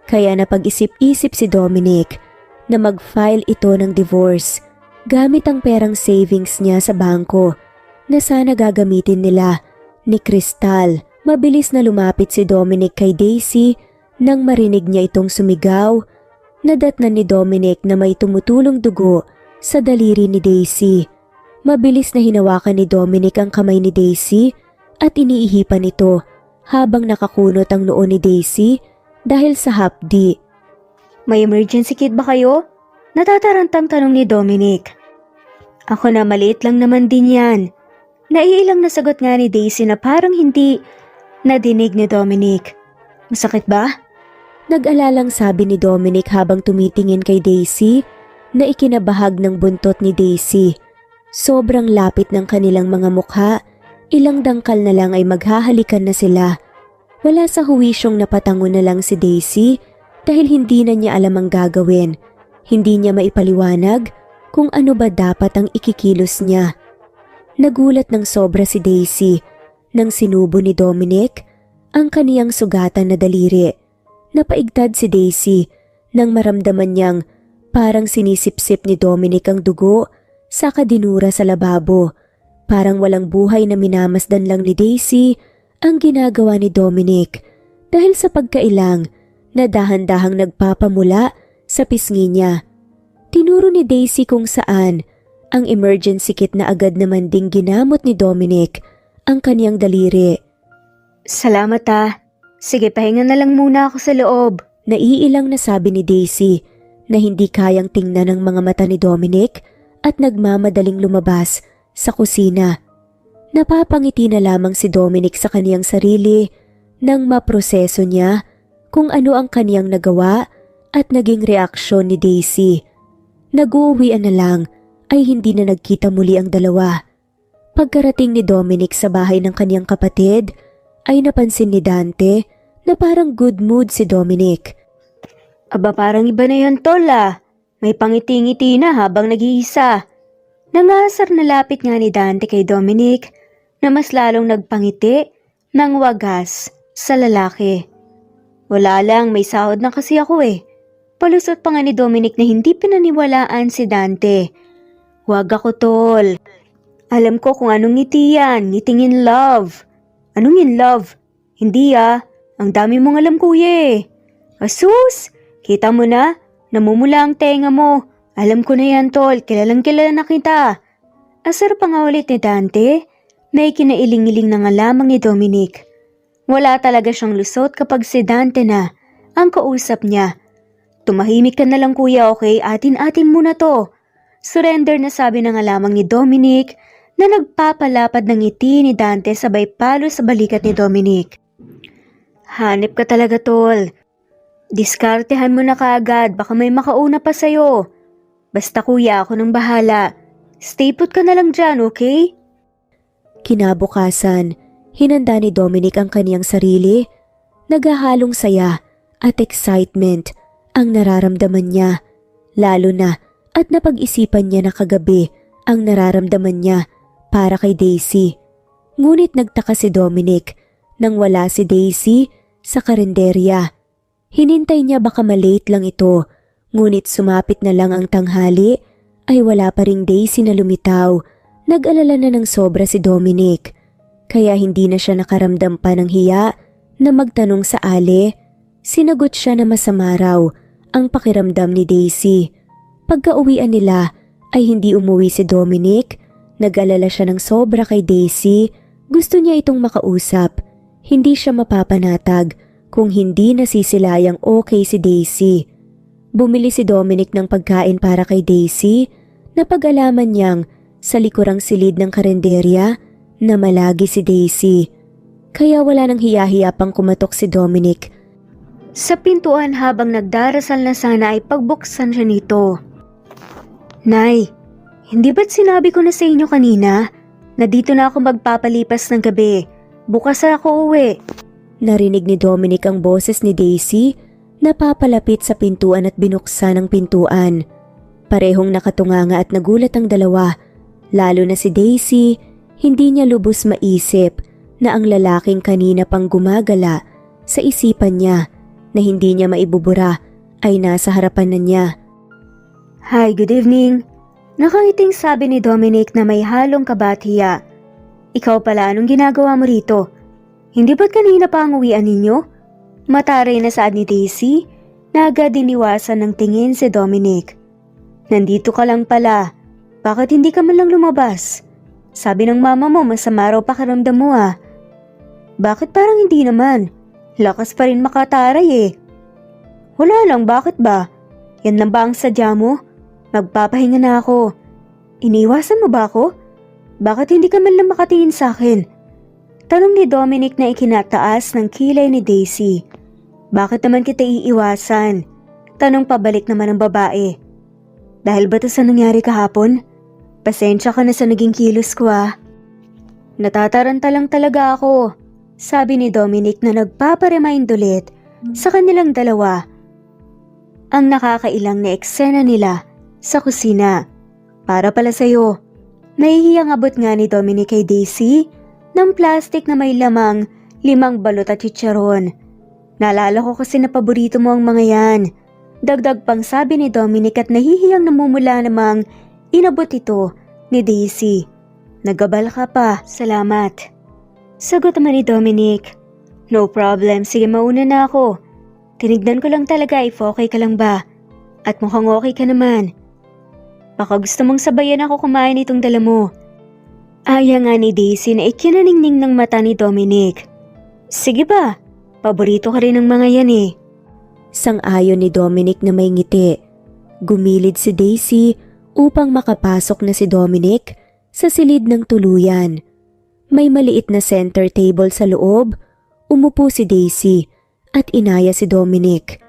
Kaya napag-isip-isip si Dominic na mag-file ito ng divorce gamit ang perang savings niya sa bangko na sana gagamitin nila ni Crystal. Mabilis na lumapit si Dominic kay Daisy nang marinig niya itong sumigaw. Nadatnan ni Dominic na may tumutulong dugo sa daliri ni Daisy. Mabilis na hinawakan ni Dominic ang kamay ni Daisy at iniihipan ito habang nakakunot ang noo ni Daisy dahil sa hapdi. May emergency kit ba kayo? Natatarantang tanong ni Dominic. Ako na, maliit lang naman din yan. Naiilang na sagot nga ni Daisy na parang hindi Nadinig ni Dominic. Masakit ba? Nag-alalang sabi ni Dominic habang tumitingin kay Daisy na ikinabahag ng buntot ni Daisy. Sobrang lapit ng kanilang mga mukha, ilang dangkal na lang ay maghahalikan na sila. Wala sa huwisyong napatango na lang si Daisy dahil hindi na niya alam ang gagawin. Hindi niya maipaliwanag kung ano ba dapat ang ikikilos niya. Nagulat ng sobra si Daisy nang sinubo ni Dominic ang kaniyang sugatan na daliri. Napaigtad si Daisy nang maramdaman niyang parang sinisipsip ni Dominic ang dugo sa kadinura sa lababo. Parang walang buhay na minamasdan lang ni Daisy ang ginagawa ni Dominic dahil sa pagkailang na dahan-dahang nagpapamula sa pisngi niya. Tinuro ni Daisy kung saan ang emergency kit na agad naman ding ginamot ni Dominic ang kaniyang daliri. Salamat Sige, pahinga na lang muna ako sa loob. Naiilang na sabi ni Daisy na hindi kayang tingnan ng mga mata ni Dominic at nagmamadaling lumabas sa kusina. Napapangiti na lamang si Dominic sa kaniyang sarili nang maproseso niya kung ano ang kaniyang nagawa at naging reaksyon ni Daisy. Nag-uuwian na lang ay hindi na nagkita muli ang dalawa. Pagkarating ni Dominic sa bahay ng kaniyang kapatid, ay napansin ni Dante na parang good mood si Dominic. Aba parang iba na yan tol May pangiti-ngiti na habang nag-iisa. Nangasar na lapit nga ni Dante kay Dominic na mas lalong nagpangiti ng wagas sa lalaki. Wala lang, may sahod na kasi ako Palusot pa nga ni Dominic na hindi pinaniwalaan si Dante. Wag ako tol. Alam ko kung anong ngiti yan, ngiting in love. Anong in love? Hindi ang dami mong alam kuya Asus, kita mo na, namumula ang tenga mo. Alam ko na yan tol, kilalang kilala na kita. Asar pa nga ulit ni Dante, may kinailing-iling na nga lamang ni Dominic. Wala talaga siyang lusot kapag si Dante na ang kausap niya. Tumahimik ka na lang kuya, okay? Atin-atin muna to. Surrender na sabi na nga lamang ni Dominic na nagpapalapad ng ngiti ni Dante sabay palo sa balikat ni Dominic. Hanip ka talaga tol. Diskartehan mo na kaagad, baka may makauna pa sa'yo. Basta kuya, ako nang bahala. Stay put ka na lang dyan, okay? Kinabukasan, hinanda ni Dominic ang kaniyang sarili. Naghahalong saya at excitement ang nararamdaman niya. Lalo na at napag-isipan niya na kagabi ang nararamdaman niya para kay Daisy. Ngunit nagtaka si Dominic nang wala si Daisy sa karinderya. Hinintay niya baka malate lang ito, ngunit sumapit na lang ang tanghali ay wala pa ring Daisy na lumitaw. Nag-alala na ng sobra si Dominic, kaya hindi na siya nakaramdam pa ng hiya na magtanong sa Ali. Sinagot siya na masama raw ang pakiramdam ni Daisy. Pagka-uwian nila ay hindi umuwi si Dominic. Nag-alala siya ng sobra kay Daisy. Gusto niya itong makausap. Hindi siya mapapanatag kung hindi nasisilayang okay si Daisy. Bumili si Dominic ng pagkain para kay Daisy na pag-alaman niyang sa likurang silid ng karinderya na malagi si Daisy. Kaya wala nang hiya-hiya pang kumatok si Dominic sa pintuan habang nagdarasal na sana ay pagbuksan siya nito. Nay, hindi ba't sinabi ko na sa inyo kanina na dito na ako magpapalipas ng gabi? Bukas na ako uwi. Narinig ni Dominic ang boses ni Daisy na papalapit sa pintuan at binuksan ang pintuan. Parehong nakatunganga at nagulat ang dalawa. Lalo na si Daisy, hindi niya lubos maisip na ang lalaking kanina pang gumagala sa isipan niya na hindi niya maibubura ay nasa harapan na niya. Hi, good evening. Nakangiting sabi ni Dominic na may halong kabatiya. Ikaw pala, anong ginagawa mo rito? Hindi ba't kanina pa ang uwian ninyo? Mataray na saad ni Daisy na agad diniwasan ng tingin si Dominic. Nandito ka lang pala. Bakit hindi ka man lang lumabas? Sabi ng mama mo masama raw pakiramdam mo Bakit parang hindi naman? Lakas pa rin makataray Wala lang, bakit ba? Yan lang ba ang sadya mo? Magpapahinga na ako. Iniwasan mo ba ako? Bakit hindi ka man lang makatingin sa akin? Tanong ni Dominic na ikinataas ng kilay ni Daisy. Bakit naman kita iiwasan? Tanong pabalik naman ng babae. Dahil ba to sa nangyari kahapon? Pasensya ka na sa naging kilos ko Natataranta lang talaga ako, sabi ni Dominic na nagpaparemind ulit sa kanilang dalawa. Ang nakakailang na eksena nila sa kusina. Para pala sa'yo. Nahihiyang abot nga ni Dominic kay Daisy ng plastic na may lamang 5 balot at chicharon. Naalala ko kasi na paborito mo ang mga yan. Dagdag pang sabi ni Dominic at nahihiyang namumula namang inabot ito ni Daisy. Nagabal ka pa, salamat. Sagot naman ni Dominic. No problem, sige mauna na ako. Tinignan ko lang talaga if okay ka lang ba. At mukhang okay ka naman. Baka gusto mong sabayan ako kumain itong dala mo. Aya nga ni Daisy na ikinaningning ng mata ni Dominic. Sige ba, paborito ka rin ng mga yan Sang-ayon ni Dominic na may ngiti. Gumilid si Daisy upang makapasok na si Dominic sa silid ng tuluyan. May maliit na center table sa loob. Umupo si Daisy at inaya si Dominic.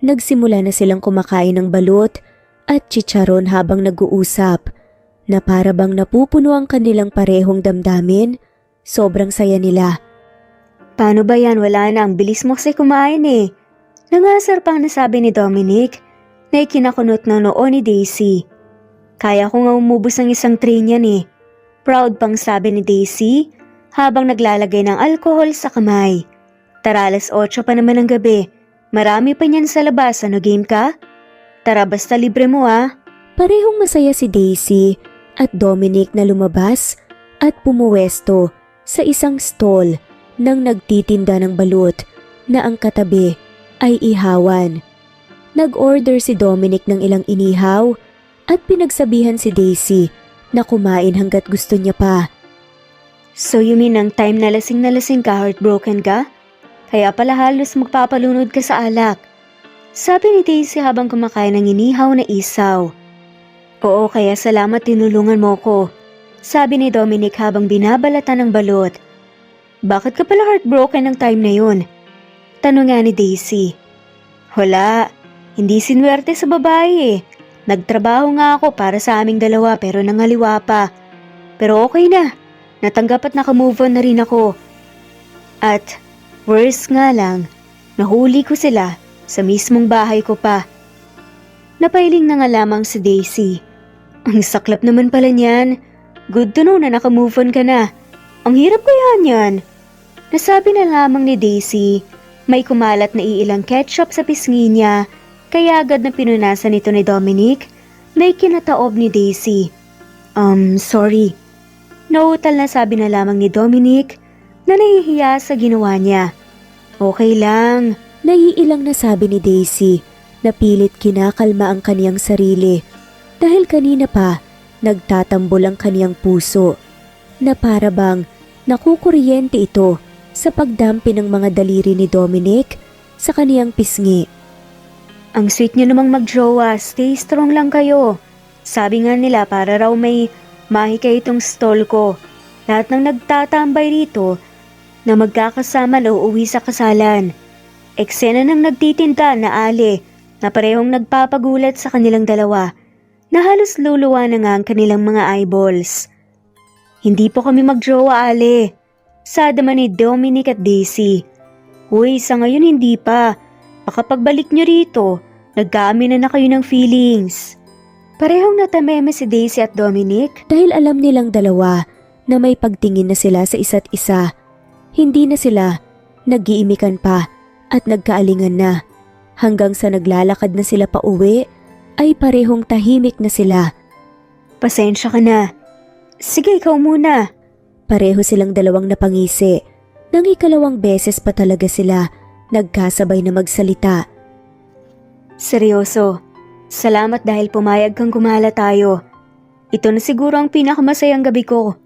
Nagsimula na silang kumakain ng balut at chicharon habang nag-uusap na para bang napupuno ang kanilang parehong damdamin. Sobrang saya nila. Paano ba yan? Wala na, ang bilis mo kasi kumain Nangasar pang nasabi ni Dominic na ikinakunot ng noo ni Daisy. Kaya ko nga umubos ng isang tray niyan Proud pang sabi ni Daisy habang naglalagay ng alkohol sa kamay. Tara, 8:00 pa naman ng gabi. Marami pa niyan sa labas, game ka? Tara, basta libre mo Parehong masaya si Daisy at Dominic na lumabas at pumuwesto sa isang stall nang nagtitinda ng balut na ang katabi ay ihawan. Nag-order si Dominic ng ilang inihaw at pinagsabihan si Daisy na kumain hanggat gusto niya pa. So you mean ang time na lasing ka, heartbroken ka? Kaya pala halos magpapalunod ka sa alak. Sabi ni Daisy habang kumakain ng inihaw na isaw. Oo, kaya salamat tinulungan mo ko. Sabi ni Dominic habang binabalatan ng balot. Bakit ka pala heartbroken ng time na yun? Tanong nga ni Daisy. Wala, hindi sinwerte sa babae Nagtrabaho nga ako para sa aming dalawa pero nangaliwa pa. Pero okay na, natanggap at nakamove on na rin ako. At worse nga lang, nahuli ko sila sa mismong bahay ko pa. Napailing na nga lamang si Daisy. Ang saklap naman pala niyan. Good to know na nakamove on ka na. Ang hirap kaya niyan. Nasabi na lamang ni Daisy, may kumalat na iilang ketchup sa pisngi niya, kaya agad na pinunasan ito ni Dominic na ikinataob ni Daisy. Sorry. Nautal na sabi na lamang ni Dominic na nahihiya sa ginawa niya. Okay lang. Naiilang na sabi ni Daisy na pilit kinakalma ang kaniyang sarili dahil kanina pa nagtatambol ang kaniyang puso na para bang nakukuryente ito sa pagdampi ng mga daliri ni Dominic sa kaniyang pisngi. Ang sweet niyo namang magjowa, stay strong lang kayo. Sabi nga nila para raw may mahika itong stall ko. Lahat ng nagtatambay rito na magkakasama na uuwi sa kasalan. Eksena ng nagtitinda na Ali na parehong nagpapagulat sa kanilang dalawa na halos luluwa na nga ang kanilang mga eyeballs. Hindi po kami magjowa, Ali. Sada man ni Dominic at Daisy. Uy, sa ngayon hindi pa. Baka pagbalik nyo rito, nagkaamin na kayo ng feelings. Parehong natameme si Daisy at Dominic dahil alam nilang dalawa na may pagtingin na sila sa isa't isa. Hindi na sila nag-iimikan pa at nagkaalingan na. Hanggang sa naglalakad na sila pa uwi, ay parehong tahimik na sila. Pasensya ka na. Sige, ikaw muna. Pareho silang dalawang napangisi. Nang ikalawang beses pa talaga sila nagkasabay na magsalita. Seryoso, salamat dahil pumayag kang gumala tayo. Ito na siguro ang pinakamasayang gabi ko.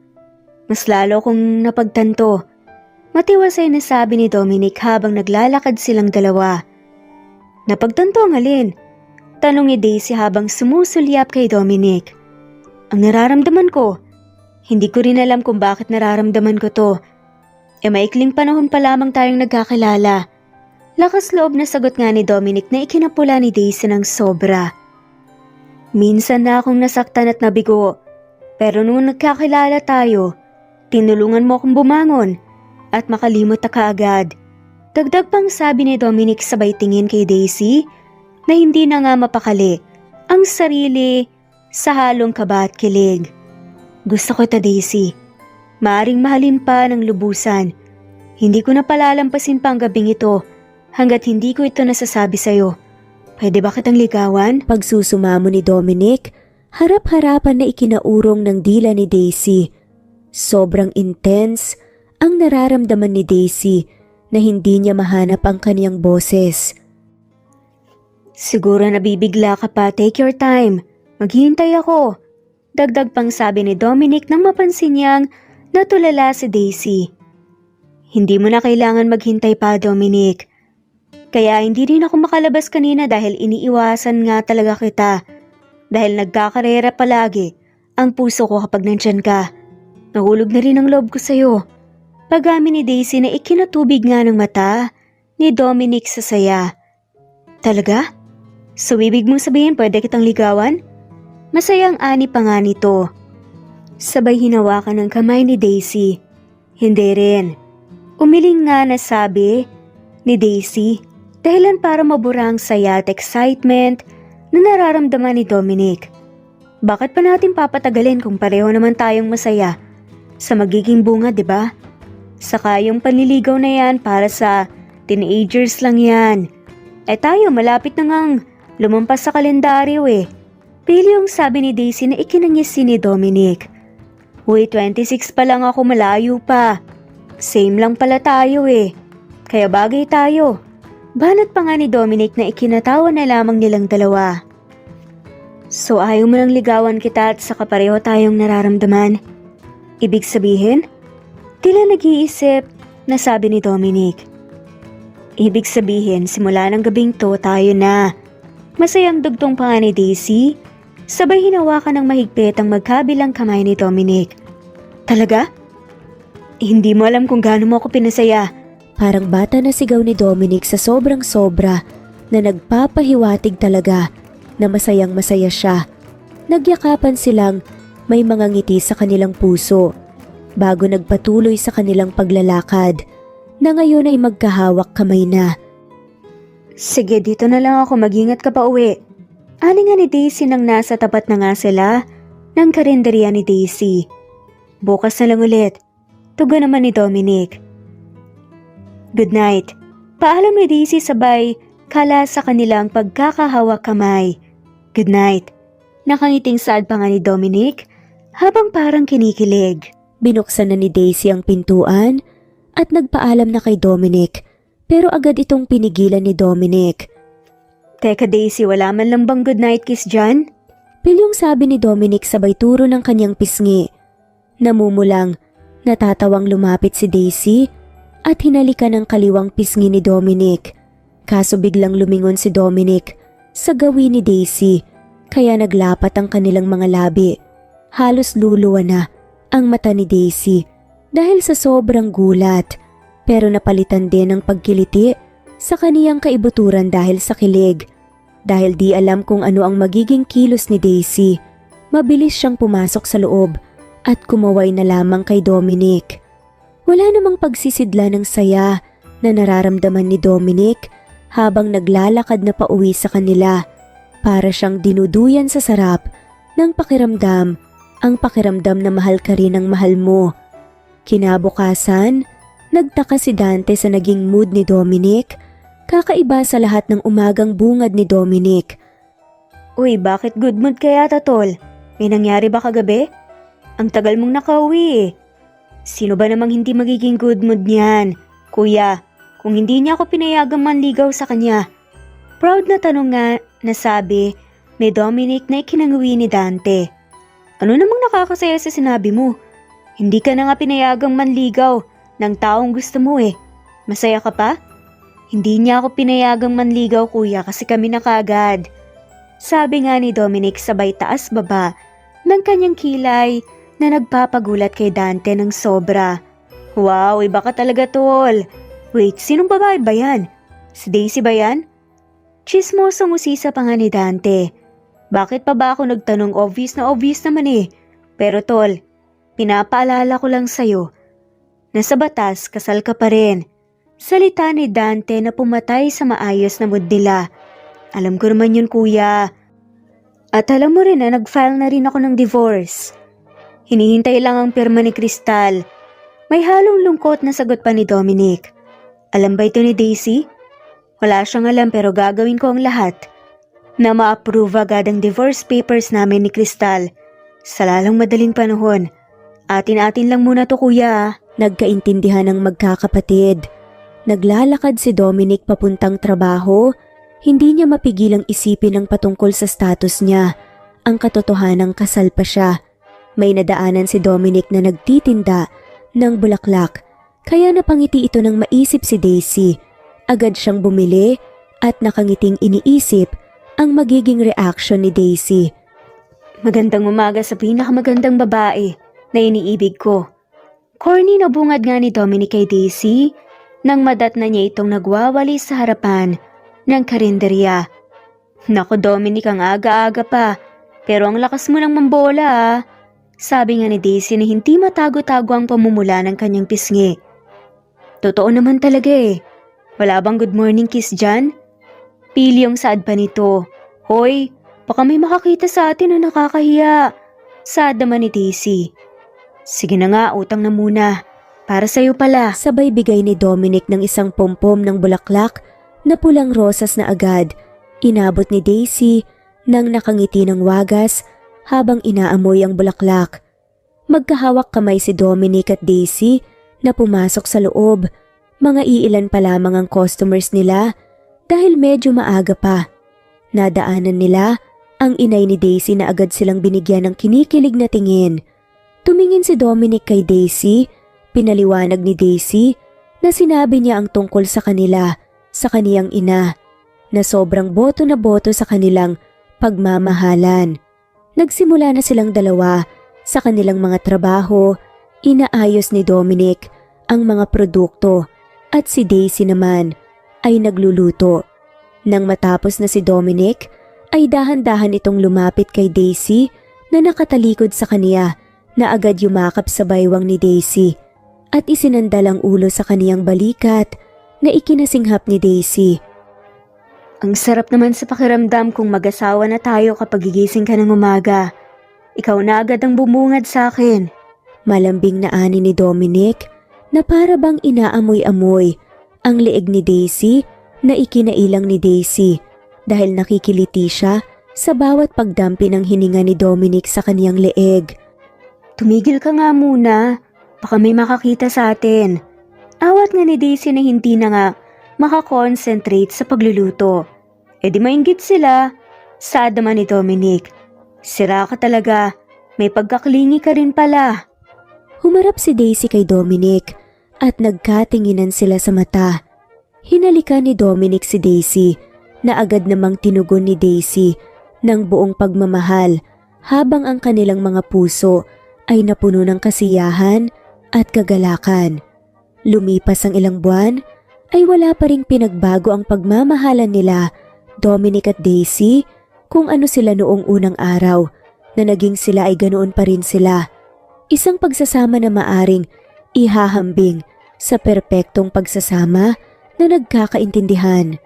Mas lalo kong napagtanto. Matiwasay na sabi ni Dominic habang naglalakad silang dalawa. Napagtanto ang alin? Tanong ni Daisy habang sumusulyap kay Dominic. Ang nararamdaman ko. Hindi ko rin alam kung bakit nararamdaman ko to. Maikling panahon pa lamang tayong nagkakilala. Lakas loob na sagot nga ni Dominic na ikinapula ni Daisy ng sobra. Minsan na akong nasaktan at nabigo, pero nung nagkakilala tayo, tinulungan mo akong bumangon at makalimot na kaagad. Dagdag pang sabi ni Dominic sabay tingin kay Daisy na hindi na nga mapakali ang sarili sa halong kaba at kilig. Gusto ko ta, Daisy. Maaring mahalin pa ng lubusan. Hindi ko na palalampasin pa ang gabing ito hanggat hindi ko ito nasasabi sa'yo. Pwede ba kitang ligawan? Pagsusumamo ni Dominic, harap-harapan na ikinaurong ng dila ni Daisy. Sobrang intense ang nararamdaman ni Daisy na hindi niya mahanap ang kaniyang boses. Siguro nabibigla ka pa, take your time. Maghihintay ako. Dagdag pang sabi ni Dominic nang mapansin niyang natulala si Daisy. Hindi mo na kailangan maghintay pa, Dominic. Kaya hindi rin ako makalabas kanina dahil iniiwasan nga talaga kita. Dahil nagkakarera palagi ang puso ko kapag nandyan ka. Nahulog na rin ang loob ko sa'yo. Pag-amin ni Daisy na ikinatubig nga ng mata ni Dominic sa saya. Talaga? So ibig mong sabihin pwede kitang ligawan? Masayang ani pa nga nito. Sabay hinawakan ng kamay ni Daisy. Hindi rin. Umiling nga na sabi ni Daisy. Dahilan para mabura ang saya at excitement na nararamdaman ni Dominic. Bakit pa natin papatagalin kung pareho naman tayong masaya sa magiging bunga, di ba? Saka yung panliligaw na yan para sa teenagers lang yan. Tayo malapit na ngang lumampas sa kalendaryo eh. Pilyong sabi ni Daisy na ikinangisi ni Dominic. Uy, 26 pa lang ako, malayo pa. Same lang pala tayo eh. Kaya bagay tayo. Banat pa nga ni Dominic na ikinatawa na lamang nilang dalawa. So ayaw mo nang ligawan kita at saka pareho tayong nararamdaman? Ibig sabihin? Tila nag-iisip na sabi ni Dominic. Ibig sabihin simula ng gabing to tayo na. Masayang dugtong pa nga ni Daisy. Sabay hinawakan ng mahigpit ang magkabilang kamay ni Dominic. Talaga? Hindi mo alam kung gaano mo ako pinasaya. Parang bata na sigaw ni Dominic sa sobrang sobra na nagpapahiwatig talaga na masayang masaya siya. Nagyakapan silang may mga ngiti sa kanilang puso bago nagpatuloy sa kanilang paglalakad na ngayon ay magkahawak kamay na. Sige, dito na lang ako, mag-ingat ka pa uwi. Ani nga ni Daisy nang nasa tapat na nga sila ng karinderya ni Daisy. Bukas na lang ulit. Tugon naman ni Dominic. Good night. Paalam ni Daisy sabay kala sa kanilang pagkakahawak kamay. Good night. Nakangiting saad pa nga ni Dominic habang parang kinikilig. Binuksan na ni Daisy ang pintuan at nagpaalam na kay Dominic pero agad itong pinigilan ni Dominic. Teka Daisy, wala man lang bang good night kiss dyan? Pilyong sabi ni Dominic sabay turo ng kanyang pisngi. Namumulang, natatawang lumapit si Daisy at hinalikan ng kaliwang pisngi ni Dominic. Kaso biglang lumingon si Dominic sa gawin ni Daisy kaya naglapat ang kanilang mga labi. Halos luluwa na ang mata ni Daisy dahil sa sobrang gulat pero napalitan din ng pagkiliti sa kaniyang kaibuturan dahil sa kilig. Dahil di alam kung ano ang magiging kilos ni Daisy, mabilis siyang pumasok sa loob at kumaway na lamang kay Dominic. Wala namang pagsisidla ng saya na nararamdaman ni Dominic habang naglalakad na pauwi sa kanila. Para siyang dinuduyan sa sarap ng pakiramdam, ang pakiramdam na mahal ka rin ng mahal mo. Kinabukasan, nagtaka si Dante sa naging mood ni Dominic, kakaiba sa lahat ng umagang bungad ni Dominic. Uy, bakit good mood kaya Tol? May nangyari ba kagabi? Ang tagal mong nakauwi eh. Sino ba namang hindi magiging good mood niyan? Kuya, kung hindi niya ako pinayagang manligaw sa kanya. Proud na tanong nga na sabi ni Dominic na ikinanguwi ni Dante. Ano namang nakakasaya sa sinabi mo? Hindi ka na nga pinayagang manligaw ng taong gusto mo eh. Masaya ka pa? Hindi niya ako pinayagang manligaw kuya kasi kami na kaagad. Sabi nga ni Dominic sabay taas baba ng kanyang kilay na nagpapagulat kay Dante ng sobra. Wow, iba ka talaga tol. Wait, sinong babae ba yan? Si Daisy ba yan? Chismosong usisa pa nga ni Dante. Bakit pa ba ako nagtanong? Obvious na obvious naman eh. Pero tol, pinapaalala ko lang sa'yo. Nasa batas, kasal ka pa rin. Salita ni Dante na pumatay sa maayos na mood nila. Alam ko naman yun kuya. At alam mo rin na nag-file na rin ako ng divorce. Hinihintay lang ang pirma ni Crystal. May halong lungkot na sagot pa ni Dominic. Alam ba ito ni Daisy? Wala siyang alam pero gagawin ko ang lahat na ma-approve agad ang divorce papers namin ni Crystal sa lalong madaling panahon. Atin-atin lang muna to kuya. Nagkaintindihan ng magkakapatid. Naglalakad si Dominic papuntang trabaho. Hindi niya mapigilang isipin ang patungkol sa status niya. Ang katotohanang kasal pa siya. May nadaanan si Dominic na nagtitinda ng bulaklak. Kaya napangiti ito nang maisip si Daisy. Agad siyang bumili at nakangiting iniisip ang magiging reaction ni Daisy. Magandang umaga sa pinakamagandang babae na iniibig ko. Corny na bungad nga ni Dominic kay Daisy nang madatna niya itong nagwawali sa harapan ng karinderya. Naku Dominic, ang aga-aga pa. Pero ang lakas mo ng mambola ah. Sabi nga ni Daisy na hindi matago-tago ang pamumula ng kanyang pisngi. Totoo naman talaga eh. Wala bang good morning kiss dyan? Pilyong saad pa nito. Hoy, baka may makakita sa atin na nakakahiya. Saad naman ni Daisy. Sige na nga, utang na muna. Para sa'yo pala. Sabay bigay ni Dominic ng isang pompom ng bulaklak na pulang rosas na agad. Inabot ni Daisy nang nakangiti ng wagas habang inaamoy ang bulaklak. Magkahawak kamay si Dominic at Daisy na pumasok sa loob. Mga iilan pa lamang ang customers nila dahil medyo maaga pa. Nadaanan nila ang inay ni Daisy na agad silang binigyan ng kinikilig na tingin. Tumingin si Dominic kay Daisy, pinaliwanag ni Daisy na sinabi niya ang tungkol sa kanila, sa kaniyang ina, na sobrang boto na boto sa kanilang pagmamahalan. Nagsimula na silang dalawa sa kanilang mga trabaho, inaayos ni Dominic ang mga produkto at si Daisy naman ay nagluluto. Nang matapos na si Dominic, ay dahan-dahan itong lumapit kay Daisy na nakatalikod sa kaniya na agad yumakap sa baywang ni Daisy at isinandal ang ulo sa kaniyang balikat na ikinasinghap ni Daisy. Ang sarap naman sa pakiramdam kung mag-asawa na tayo kapag gigising ka ng umaga. Ikaw na agad ang bumungad sa akin. Malambing na ani ni Dominic na para bang inaamoy-amoy ang leeg ni Daisy na ikinailang ni Daisy dahil nakikiliti siya sa bawat pagdampi ng hininga ni Dominic sa kaniyang leeg. Tumigil ka nga muna, baka may makakita sa atin. Awat nga ni Daisy na hindi na nga makakonsentrate sa pagluluto. E di mainggit sila. Saad naman ni Dominic. Sira ka talaga, may pagkaklingi ka rin pala. Humarap si Daisy kay Dominic at nagkatinginan sila sa mata. Hinalikan ni Dominic si Daisy na agad namang tinugon ni Daisy ng buong pagmamahal habang ang kanilang mga puso ay napuno ng kasiyahan at kagalakan. Lumipas ang ilang buwan ay wala pa ring pinagbago ang pagmamahalan nila, Dominic at Daisy, kung ano sila noong unang araw na naging sila ay ganoon pa rin sila. Isang pagsasama na maaring ihahambing sa perpektong pagsasama na nagkakaintindihan.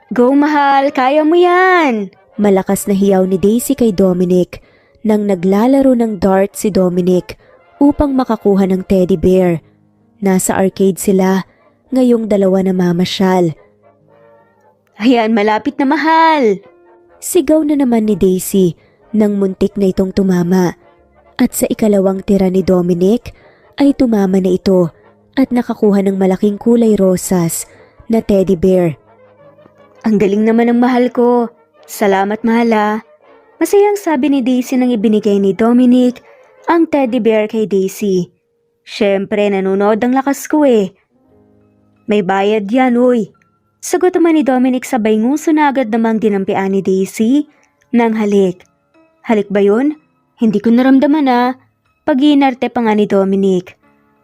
Go mahal, kaya mo yan! Malakas na hiyaw ni Daisy kay Dominic nang naglalaro ng dart si Dominic upang makakuha ng teddy bear. Nasa arcade sila, ngayong dalawa na mamasyal. Ayan, malapit na mahal! Sigaw na naman ni Daisy nang muntik na itong tumama. At sa ikalawang tira ni Dominic ay tumama na ito at nakakuha ng malaking kulay rosas na teddy bear. Ang galing naman ng mahal ko. Salamat mahal ah. Masayang sabi ni Daisy nang ibinigay ni Dominic ang teddy bear kay Daisy. Siyempre nanonood ang lakas ko eh. May bayad yan uy. Sagot naman ni Dominic sabay nguso na agad namang dinampian ni Daisy ng halik. Halik ba yun? Hindi ko naramdaman ah. Pag-iinarte pa nga ni Dominic.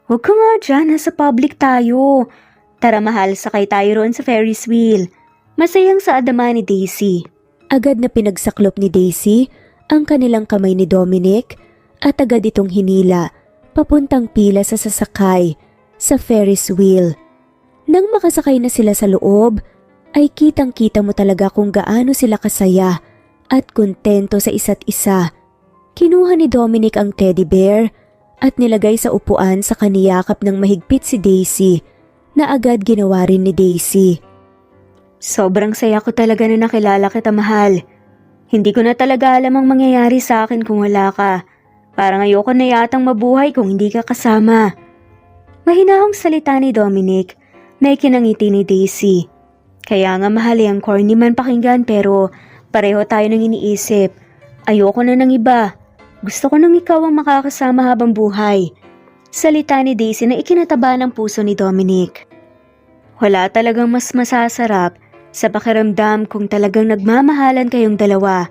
Huwag ka nga dyan, nasa public tayo. Tara mahal, sakay tayo roon sa Ferris wheel. Masayang saad naman ni Daisy. Agad na pinagsaklop ni Daisy ang kanilang kamay ni Dominic at agad itong hinila papuntang pila sa sasakay sa Ferris wheel. Nang makasakay na sila sa loob, ay kitang-kita mo talaga kung gaano sila kasaya at kontento sa isa't isa. Kinuha ni Dominic ang teddy bear at nilagay sa upuan sa kaniyakap ng mahigpit si Daisy na agad ginawa rin ni Daisy. Sobrang saya ko talaga na nakilala kita, mahal. Hindi ko na talaga alam ang mangyayari sa akin kung wala ka. Parang ayoko na yatang mabuhay kung hindi ka kasama. Mahinahong salita ni Dominic na ikinangiti ni Daisy. Kaya nga mahal, ang corny man pakinggan pero pareho tayo nang iniisip. Ayoko na ng iba. Gusto ko nang ikaw ang makakasama habang buhay. Salita ni Daisy na ikinataba ng puso ni Dominic. Wala talagang mas masasarap sa pakiramdam kung talagang nagmamahalan kayong dalawa.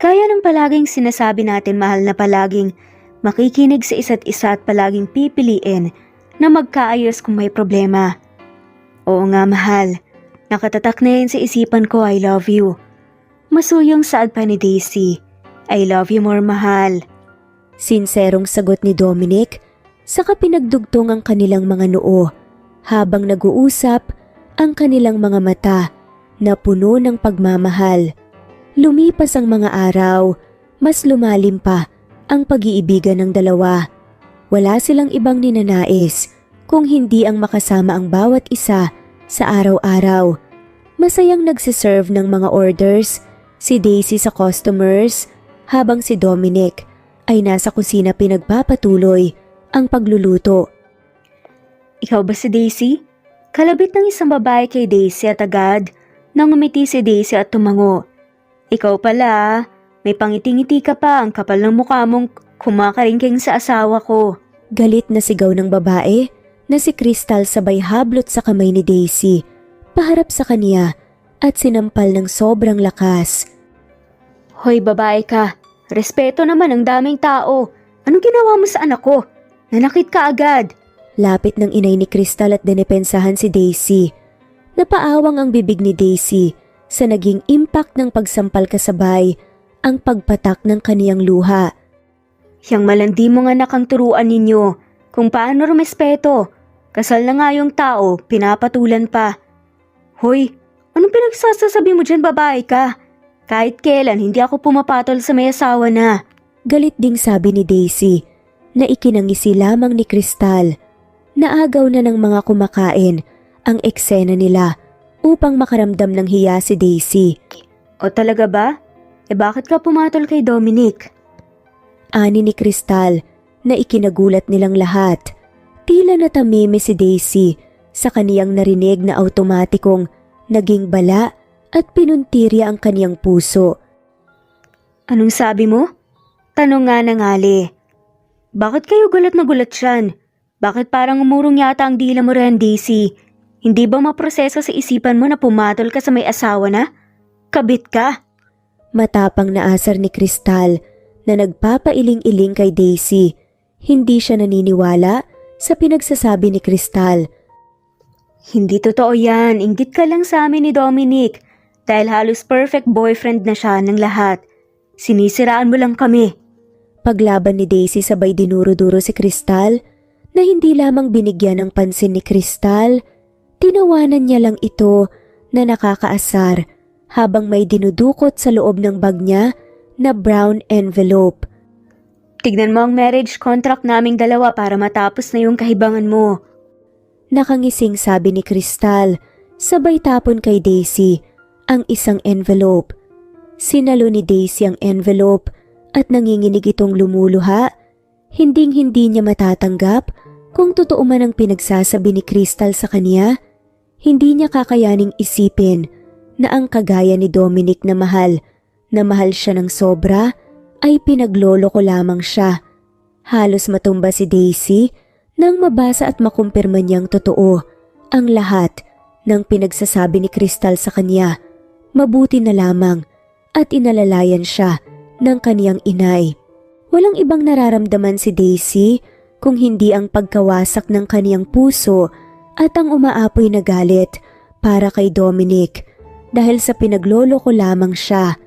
Kaya ng palaging sinasabi natin, mahal, na palaging makikinig sa isa't isa at palaging pipiliin na magkaayos kung may problema. Oo nga mahal, nakatatak na yan sa isipan ko, I love you. Masuyong saad pa ni Daisy, I love you more, mahal. Sinserong sagot ni Dominic, saka pinagdugtong ang kanilang mga noo habang nag-uusap ang kanilang mga mata na puno ng pagmamahal. Lumipas ang mga araw, mas lumalim pa ang pag-iibigan ng dalawa. Wala silang ibang ninanais kung hindi ang makasama ang bawat isa sa araw-araw. Masayang nagsiserve ng mga orders si Daisy sa customers habang si Dominic ay nasa kusina pinagpapatuloy ang pagluluto. Ikaw ba si Daisy? Kalabit ng isang babae kay Daisy at agad nang umiti si Daisy at tumango. Ikaw pala, may pangiti-ngiti ka pa, ang kapal ng mukha mong kumakaringking sa asawa ko. Galit na sigaw ng babae na si Crystal sabay hablot sa kamay ni Daisy, paharap sa kaniya at sinampal ng sobrang lakas. Hoy babae ka, respeto naman, ang daming tao. Anong ginawa mo sa anak ko? Nanakit ka agad. Lapit ng inay ni Crystal at dinepensahan si Daisy. Napaawang ang bibig ni Daisy sa naging impact ng pagsampal kasabay ang pagpatak ng kaniyang luha. Yang malandi mong anak ang turuan ninyo kung paano rumespeto. Kasal na nga yung tao, pinapatulan pa. Hoy, anong pinagsasasabi mo dyan, babae ka? Kahit kailan hindi ako pumapatol sa may asawa na. Galit ding sabi ni Daisy na ikinangisi lamang ni Crystal. Naagaw na ng mga kumakain ang eksena nila upang makaramdam ng hiya si Daisy. O talaga ba? Bakit ka pumatol kay Dominic? Ani ni Crystal na ikinagulat nilang lahat. Tila natamimi si Daisy sa kaniyang narinig na automatikong naging bala at pinuntirya ang kaniyang puso. Anong sabi mo? Tanong nga ng Ali. Bakit kayo gulat na gulat siyan? Bakit parang umurong yata ang dila mo rin, Daisy? Hindi ba maproseso sa isipan mo na pumatol ka sa may asawa na? Kabit ka? Matapang na asar ni Crystal na nagpapailing-iling kay Daisy. Hindi siya naniniwala sa pinagsasabi ni Crystal. Hindi totoo yan, inggit ka lang sa amin ni Dominic dahil halos perfect boyfriend na siya ng lahat. Sinisiraan mo lang kami. Paglaban ni Daisy sabay dinuro-duro si Crystal na hindi lamang binigyan ng pansin ni Crystal, tinawanan niya lang ito na nakakaasar habang may dinudukot sa loob ng bag niya na brown envelope. Tignan mo ang marriage contract naming dalawa para matapos na yung kahibangan mo. Nakangising sabi ni Crystal, sabay tapon kay Daisy ang isang envelope. Sinalo ni Daisy ang envelope at nanginginig itong lumuluha. Hinding-hindi niya matatanggap kung totoo man ang pinagsasabi ni Crystal sa kanya. Hindi niya kakayaning isipin na ang kagaya ni Dominic na mahal siya ng sobra ay pinaglolo ko lamang siya. Halos matumba si Daisy nang mabasa at makumpirma niyang totoo ang lahat ng pinagsasabi ni Crystal sa kanya. Mabuti na lamang at inalalayan siya ng kaniyang inay. Walang ibang nararamdaman si Daisy kung hindi ang pagkawasak ng kaniyang puso at ang umaapoy na galit para kay Dominic dahil sa pinagloloko lamang siya.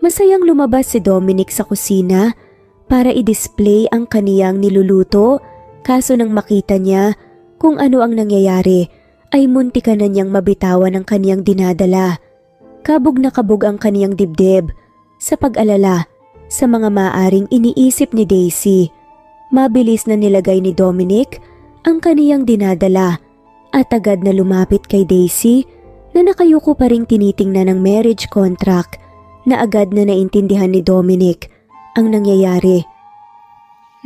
Masayang lumabas si Dominic sa kusina para i-display ang kaniyang niluluto, kaso nang makita niya kung ano ang nangyayari ay muntikan na niyang mabitawan ang kaniyang dinadala. Kabog na kabog ang kaniyang dibdib sa pag-alala sa mga maaring iniisip ni Daisy. Mabilis na nilagay ni Dominic ang kaniyang dinadala at agad na lumapit kay Daisy na nakayuko pa ring tinitingnan ng marriage contract na agad na naintindihan ni Dominic ang nangyayari.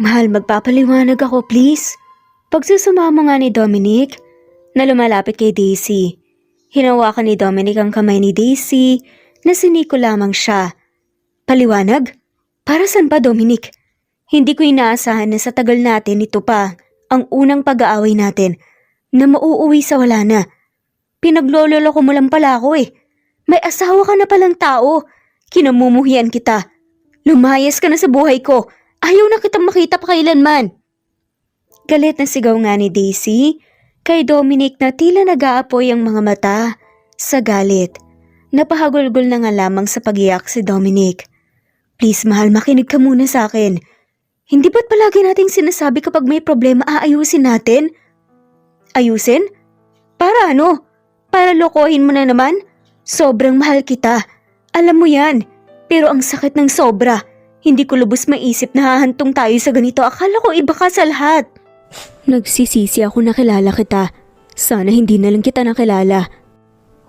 Mahal, magpapaliwanag ako please. Pagsusuma mo nga ni Dominic na lumalapit kay Daisy. Hinawakan ni Dominic ang kamay ni Daisy na siniko lamang siya. Paliwanag? Para saan pa, Dominic? Hindi ko inaasahan na sa tagal natin ito pa ang unang pag-aaway natin na mauuwi sa wala na. Pinaglololo ko mo lang pala ako eh. May asawa ka na palang tao. Kinamumuhian kita. Lumayas ka na sa buhay ko. Ayaw na kitang makita pa kailanman. Galit na sigaw nga ni Daisy kay Dominic na tila nag-aapoy ang mga mata sa galit. Napahagulgol na nga lamang sa pag-iyak si Dominic. Please mahal, makinig ka muna sa akin. Hindi ba't palagi nating sinasabi kapag may problema aayusin natin? Ayusin? Para ano? Para lokohin mo na naman? Sobrang mahal kita. Alam mo yan. Pero ang sakit ng sobra. Hindi ko lubos maisip na hahantong tayo sa ganito. Akala ko iba ka sa lahat. Nagsisisi ako nakilala kita. Sana hindi na lang kita nakilala.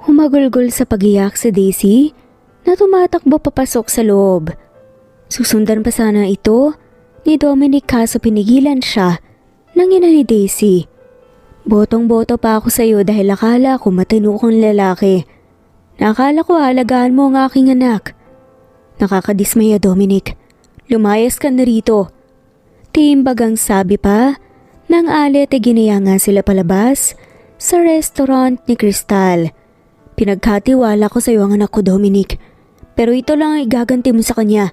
Humagulgol sa pag-iyak si Daisy na tumatakbo papasok sa loob. Susundan pa sana ito ni Dominic kaso pinigilan siya ng ina ni Daisy. Botong-boto pa ako sa iyo dahil akala ko matino kang lalaki. Nakala ko halagaan mo ang aking anak. Nakakadismaya, Dominic. Lumayas ka na rito. Timbagang sabi pa nang alit ay ginaya nga sila palabas sa restaurant ni Crystal. Pinagkatiwala ko sa iyo ang anak ko, Dominic. Pero ito lang ang igaganti mo sa kanya.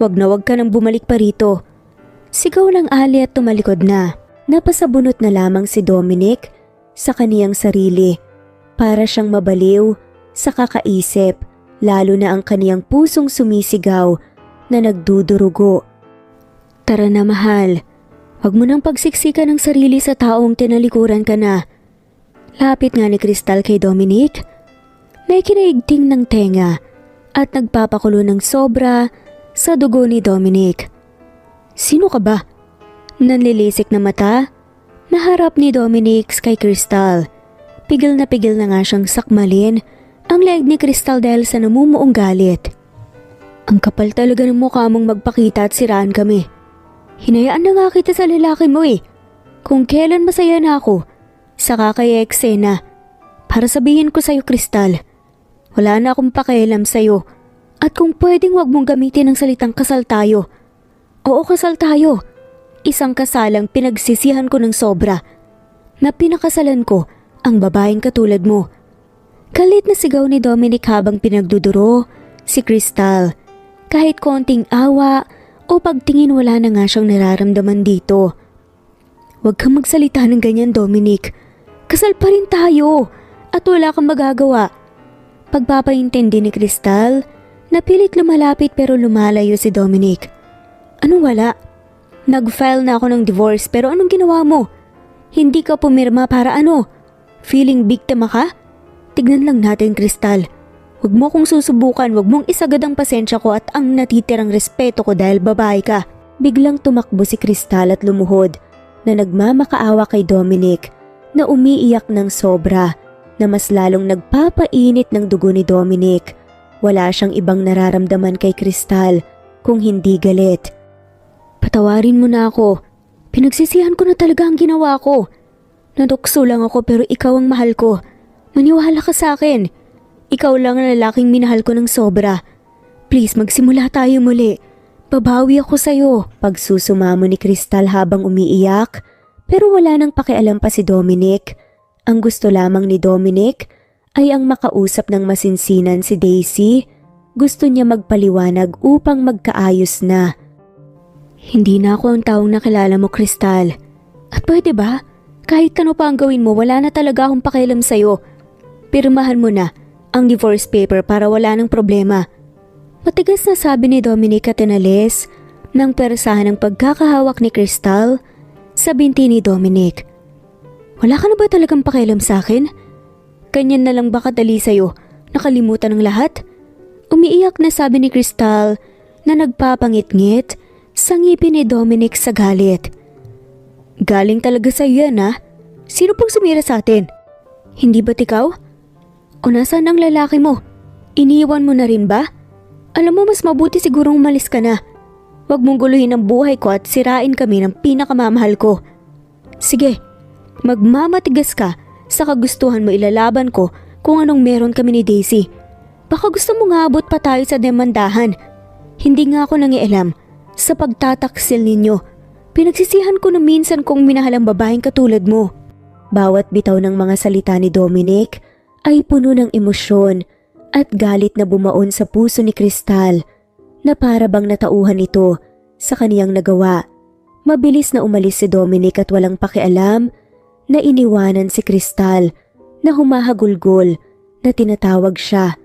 Wag na wag ka nang bumalik pa rito. Sigaw ng Ali at tumalikod na. Napasabunot na lamang si Dominic sa kaniyang sarili. Para siyang mabaliw sa kakaisip, lalo na ang kaniyang pusong sumisigaw na nagdudurugo. Tara na mahal. Huwag mo nang pagsiksikan ng sarili sa taong tinalikuran ka na. Lapit nga ni Crystal kay Dominic. May kinaigting ng tenga at nagpapakulo ng sobra sa dugo ni Dominic. Sino ka ba? Nanlilisik na mata, naharap ni Dominic kay Crystal. Pigil na nga siyang sakmalin ang leeg ni Crystal dahil sa namumuong galit. Ang kapal talaga ng mukha mong magpakita at siraan kami. Hinayaan na nga kita sa lalaki mo eh. Kung kailan masaya na ako, saka kaya eksena. Para sabihin ko sa'yo, Crystal, wala na akong pakialam sa'yo. At kung pwedeng wag mong gamitin ang salitang kasal tayo. Oo, kasal tayo. Isang kasalang pinagsisihan ko ng sobra. Na pinakasalan ko ang babaeng katulad mo. Galit na sigaw ni Dominic habang pinagduduro si Crystal. Kahit konting awa o pagtingin wala na nga siyang nararamdaman dito. Huwag kang magsalita ng ganyan, Dominic. Kasal pa rin tayo at wala kang magagawa. Pagpapaintindi ni Crystal, napilit lumalapit pero lumalayo si Dominic. Ano wala? Nag-file na ako ng divorce pero anong ginawa mo? Hindi ka pumirma para ano? Feeling biktima ka? Tignan lang natin, Crystal. Huwag mo kong susubukan, huwag mong isagad ang pasensya ko at ang natitirang respeto ko dahil babae ka. Biglang tumakbo si Crystal at lumuhod na nagmamakaawa kay Dominic na umiiyak ng sobra na mas lalong nagpapainit ng dugo ni Dominic. Wala siyang ibang nararamdaman kay Crystal kung hindi galit. Patawarin mo na ako. Pinagsisihan ko na talaga ang ginawa ko. Nadukso lang ako pero ikaw ang mahal ko. Maniwala ka sa akin. Ikaw lang ang lalaking minahal ko ng sobra. Please, magsimula tayo muli. Babawi ako sa'yo. Pagsusumamo ni Crystal habang umiiyak, pero wala nang pakialam pa si Dominic. Ang gusto lamang ni Dominic ay ang makausap ng masinsinan si Daisy. Gusto niya magpaliwanag upang magkaayos na. Hindi na ako ang taong nakilala mo, Crystal. At pwede ba? Kahit ano pa ang gawin mo, wala na talaga akong pakialam sa'yo. Pirmahan mo na ang divorce paper para wala ng problema. Matigas na sabi ni Dominic at inalis nang persahan ng pagkakahawak ni Crystal sa binti ni Dominic. Wala ka na ba talagang pakialam sa akin? Ganyan na lang ba kadali sa'yo? Nakalimutan ng lahat? Umiiyak na sabi ni Crystal na nagpapangit-ngit sa ngipin ni Dominic sa galit. Galing talaga sa'yo yan ha? Sino pang sumira sa atin? Hindi ba't ikaw? O nasaan ang lalaki mo? Iniwan mo na rin ba? Alam mo mas mabuti sigurong umalis ka na. Huwag mong guluhin ang buhay ko at sirain kami ng pinakamamahal ko. Sige, magmamatigas ka sa kagustuhan mo, ilalaban ko kung anong meron kami ni Daisy. Baka gusto mo nga abot pa tayo sa demandahan. Hindi nga ako nangialam sa pagtataksil ninyo. Pinagsisihan ko na minsan kung minahal ang babaeng katulad mo. Bawat bitaw ng mga salita ni Dominic ay puno ng emosyon at galit na bumaon sa puso ni Crystal na para bang natauhan ito sa kaniyang nagawa. Mabilis na umalis si Dominic at walang pakialam na iniwanan si Crystal na humahagulgol na tinatawag siya.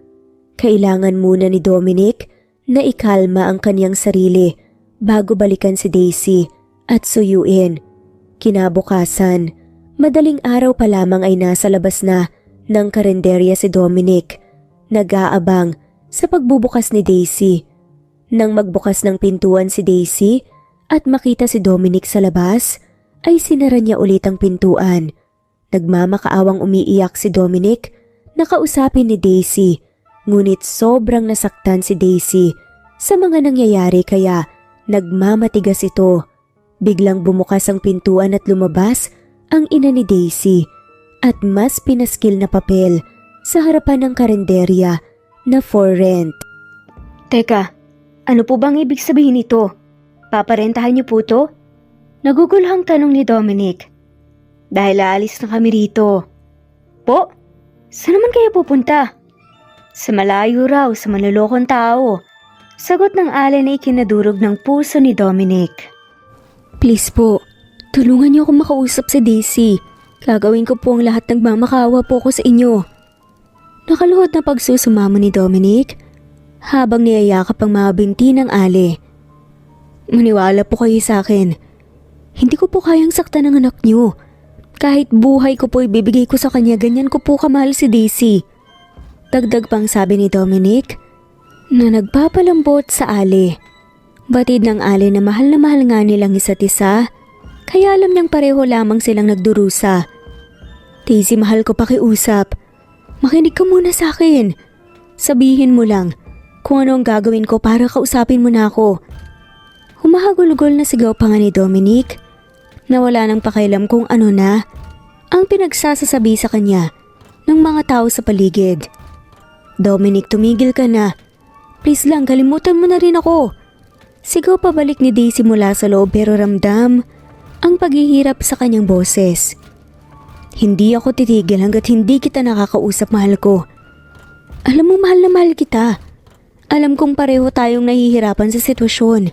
Kailangan muna ni Dominic na ikalma ang kaniyang sarili bago balikan si Daisy at suyuin. Kinabukasan, madaling araw pa lamang ay nasa labas na ng karenderya si Dominic, nag-aabang sa pagbubukas ni Daisy. Nang magbukas ng pintuan si Daisy at makita si Dominic sa labas, ay sinara niya ulit ang pintuan. Nagmamakaawang umiiyak si Dominic na kausapin ni Daisy, ngunit sobrang nasaktan si Daisy sa mga nangyayari kaya nagmamatigas ito. Biglang bumukas ang pintuan at lumabas ang ina ni Daisy at mas pinaskil na papel sa harapan ng karenderya na for rent. Teka, ano po bang ibig sabihin nito? Paparentahan niyo po to? Nagugulhang tanong ni Dominic. Dahil aalis na kami rito. Po? Saan naman kayo pupunta? Sa malayo raw, sa manlolokong tao. Sagot ng alay na ikinadurog ng puso ni Dominic. Please po, tulungan niyo akong makausap si Daisy. Gagawin ko po ang lahat ng mamakawa po ko sa inyo. Nakaluhod na pagsusumamo ni Dominic habang niyayakap ang mga binti ng ale. Maniwala po kayo sa akin. Hindi ko po kayang saktan ng anak niyo. Kahit buhay ko po ibibigay ko sa kanya, ganyan ko po kamahal si Daisy. Dagdag pang sabi ni Dominic na nagpapalambot sa ale. Batid ng ale na mahal nga nilang isa't isa, kaya alam niyang pareho lamang silang nagdurusa. Daisy, mahal ko pakiusap. Makinig ka muna sa akin. Sabihin mo lang kung ano ang gagawin ko para kausapin mo na ako. Humahagulgol na sigaw pa nga ni Dominic na wala nang pakialam kung ano na ang pinagsasasabi sa kanya ng mga tao sa paligid. Dominic, tumigil ka na. Please lang, kalimutan mo na rin ako. Sigaw pabalik ni Daisy mula sa loob pero ramdam ang paghihirap sa kanyang boses. Hindi ako titigil hanggat hindi kita nakakausap, mahal ko. Alam mo, mahal na mahal kita. Alam kong pareho tayong nahihirapan sa sitwasyon.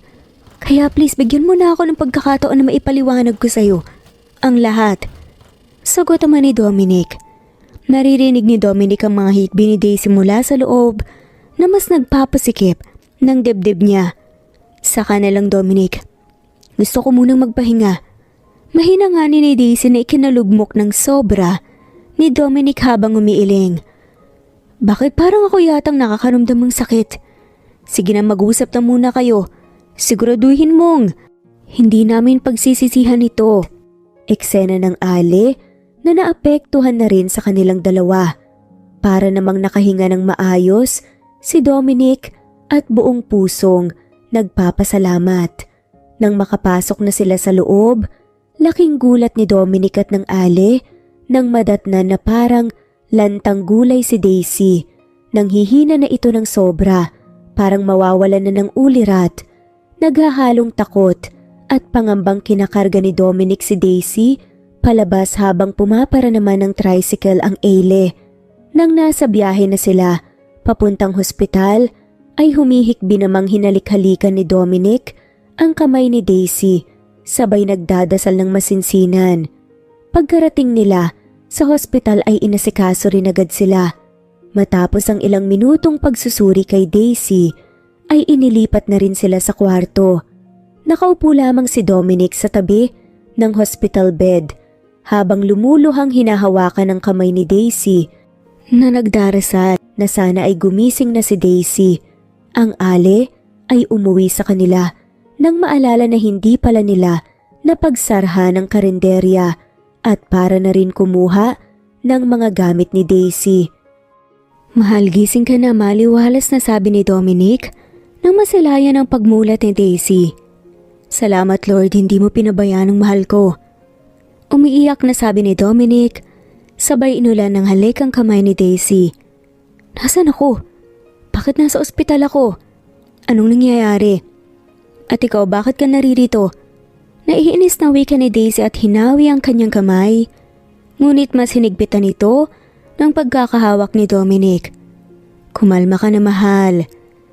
Kaya please, bigyan mo na ako ng pagkakataon na maipaliwanag ko sa'yo ang lahat. Sagot naman ni Dominic. Naririnig ni Dominic ang mga hikbi ni Daisy mula sa loob na mas nagpapasikip ng dibdib niya. Saka na lang, Dominic. Gusto ko munang magpahinga. Mahina nga ni Daisy na ikinalugmok ng sobra ni Dominic habang umiiling. Bakit parang ako yatang nakakaramdam ng sakit? Sige na, mag-usap na muna kayo. Siguraduhin mong hindi namin pagsisisihan ito. Eksena ng ale na naapektuhan na rin sa kanilang dalawa. Para namang nakahinga ng maayos, si Dominic at buong pusong nagpapasalamat. Nang makapasok na sila sa loob, laking gulat ni Dominic at ng ale nang madatnan na parang lantang gulay si Daisy. Nang hihina na ito ng sobra, parang mawawalan na ng ulirat. Naghahalong takot at pangambang kinakarga ni Dominic si Daisy palabas habang pumapara naman ng tricycle ang ale. Nang nasa biyahe na sila papuntang hospital, ay humihikbi namang hinalik-halikan ni Dominic ang kamay ni Daisy, sabay nagdadasal ng masinsinan. Pagkarating nila, sa hospital ay inasikaso rin agad sila. Matapos ang ilang minutong pagsusuri kay Daisy, ay inilipat na rin sila sa kwarto. Nakaupo lamang si Dominic sa tabi ng hospital bed habang lumuluhang hinahawakan ng kamay ni Daisy na nagdarasal na sana ay gumising na si Daisy. Ang Ale ay umuwi sa kanila nang maalala na hindi pala nila napagsarha ng karinderya at para na rin kumuha ng mga gamit ni Daisy. "Mahal, gising ka na," maliwalas na sabi ni Dominic nang masilayan ang pagmulat ni Daisy. "Salamat Lord, hindi mo pinabayaan ang mahal ko." Umiiyak na sabi ni Dominic, sabay inulan ng halik ang kamay ni Daisy. "Nasaan ako? Bakit nasa ospital ako? Anong nangyayari? At ikaw, bakit ka naririto?" Naiinis na wika ni Daisy at hinawi ang kanyang kamay. Ngunit mas hinigpitan ito ng pagkakahawak ni Dominic. "Kumalma ka na mahal.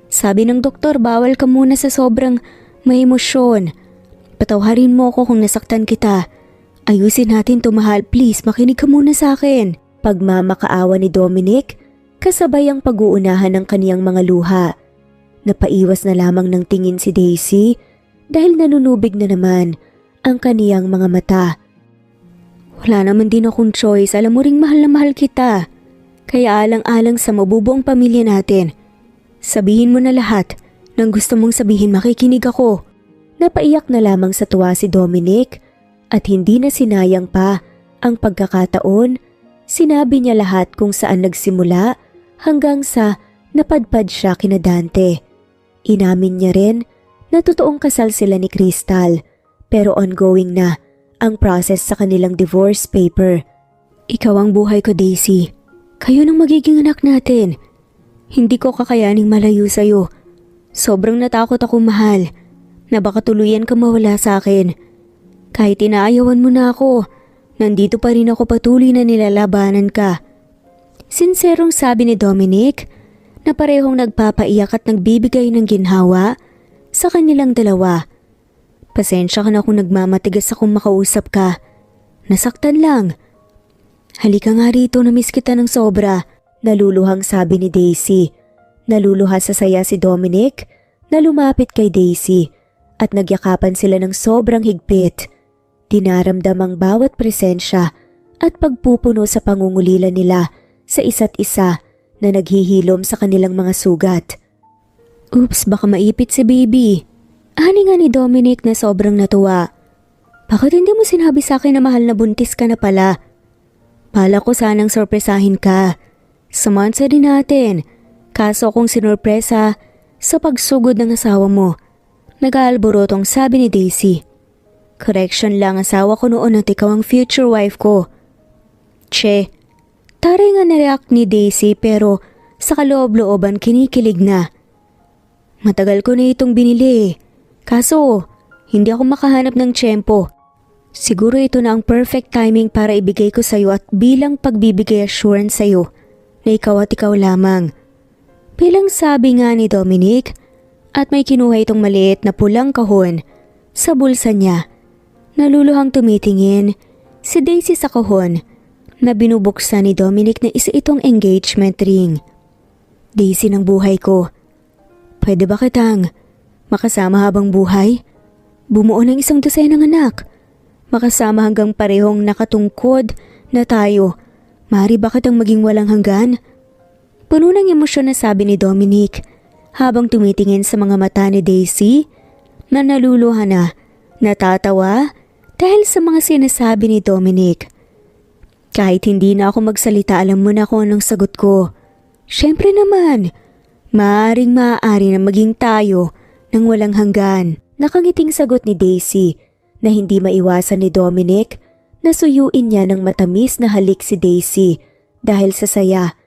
Sabi ng doktor, bawal ka muna sa sobrang may emosyon. Patawarin mo ako kung nasaktan kita. Ayusin natin to mahal, please makinig ka muna sa akin." Pagmamakaawa ni Dominic, kasabay ang pag-uunahan ng kaniyang mga luha. Napaiwas na lamang ng tingin si Daisy dahil nanunubig na naman ang kaniyang mga mata. "Wala naman din akong choice, alam mo ring mahal na mahal kita. Kaya alang-alang sa mabubuong pamilya natin. Sabihin mo na lahat ng gusto mong sabihin, makikinig ako." Napaiyak na lamang sa tuwa si Dominic at hindi na sinayang pa ang pagkakataon. Sinabi niya lahat kung saan nagsimula hanggang sa napadpad siya kina Dante. Inamin niya rin na totoong kasal sila ni Crystal pero ongoing na ang process sa kanilang divorce paper. "Ikaw ang buhay ko, Daisy. Kayo nang magiging anak natin. Hindi ko kakayaning malayo sa'yo. Sobrang natakot ako mahal na baka tuluyan ka mawala sa akin. Kahit inaayawan mo na ako, nandito pa rin ako patuloy na nilalabanan ka." Sinserong sabi ni Dominic na parehong nagpapaiyak at nagbibigay ng ginhawa sa kanilang dalawa. "Pasensya ka na kung nagmamatigas akong makausap ka. Nasaktan lang. Halika nga rito, namiss kita ng sobra." Naluluhang sabi ni Daisy. Naluluha sa saya si Dominic na lumapit kay Daisy at nagyakapan sila ng sobrang higpit. Dinaramdam ang bawat presensya at pagpupuno sa pangungulila nila sa isa't isa na naghihilom sa kanilang mga sugat. "Oops, baka maipit si baby." Ani nga ni Dominic na sobrang natuwa. "Bakit hindi mo sinabi sa akin na mahal na buntis ka na pala? Pala ko sanang sorpresahin ka. Samansa din natin. Kaso kung sinurpresa sa pagsugod ng asawa mo." Nag-aalborotong sabi ni Daisy. "Correction lang, asawa ko noon at ikaw ang future wife ko." "Che." Taray nga na-react ni Daisy pero sa kaloob-looban kinikilig na. "Matagal ko na itong binili. Kaso, hindi ako makahanap ng tiyempo. Siguro ito na ang perfect timing para ibigay ko sa'yo at bilang pagbibigay assurance sa'yo na ikaw at ikaw lamang." Bilang sabi nga ni Dominic at may kinuha itong maliit na pulang kahon sa bulsa niya. Naluluhang tumitingin si Daisy sa kahon na binubuksan ni Dominic na isa itong engagement ring. "Daisy ng buhay ko, pwede ba kitang makasama habang buhay? Bumuo ng isang dosenang anak. Makasama hanggang parehong nakatungkod na tayo. Maaari ba kitang maging walang hanggan?" Puno ng emosyon na sabi ni Dominic habang tumitingin sa mga mata ni Daisy na naluluha na, natatawa dahil sa mga sinasabi ni Dominic. "Kahit hindi na ako magsalita, alam mo na kung anong sagot ko. Siyempre naman, maaari na maging tayo ng walang hanggan." Nakangiting sagot ni Daisy na hindi maiwasan ni Dominic na suyuin niya ng matamis na halik si Daisy dahil sa saya.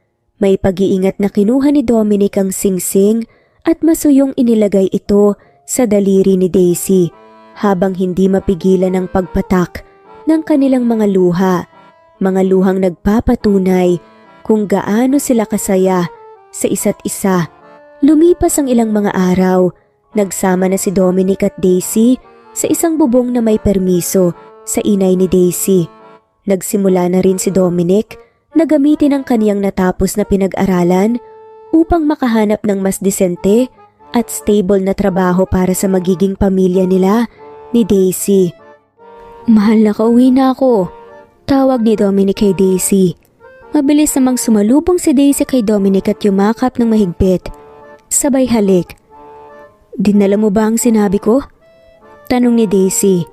May pag-iingat na kinuha ni Dominic ang singsing at masuyong inilagay ito sa daliri ni Daisy habang hindi mapigilan ang pagpatak ng kanilang mga luha. Mga luhang nagpapatunay kung gaano sila kasaya sa isa't isa. Lumipas ang ilang mga araw, Nagsama na si Dominic at Daisy sa isang bubong na may permiso sa inay ni Daisy. Nagsimula na rin si Dominic na gamitin ang kaniyang natapos na pinag-aralan upang makahanap ng mas disente at stable na trabaho para sa magiging pamilya nila ni Daisy. Mahal, nakauwi na ako. Tawag ni Dominic kay Daisy. Mabilis namang sumalubong si Daisy kay Dominic at yumakap ng mahigpit. Sabay halik. Dinala mo ba ang sinabi ko? Tanong ni Daisy.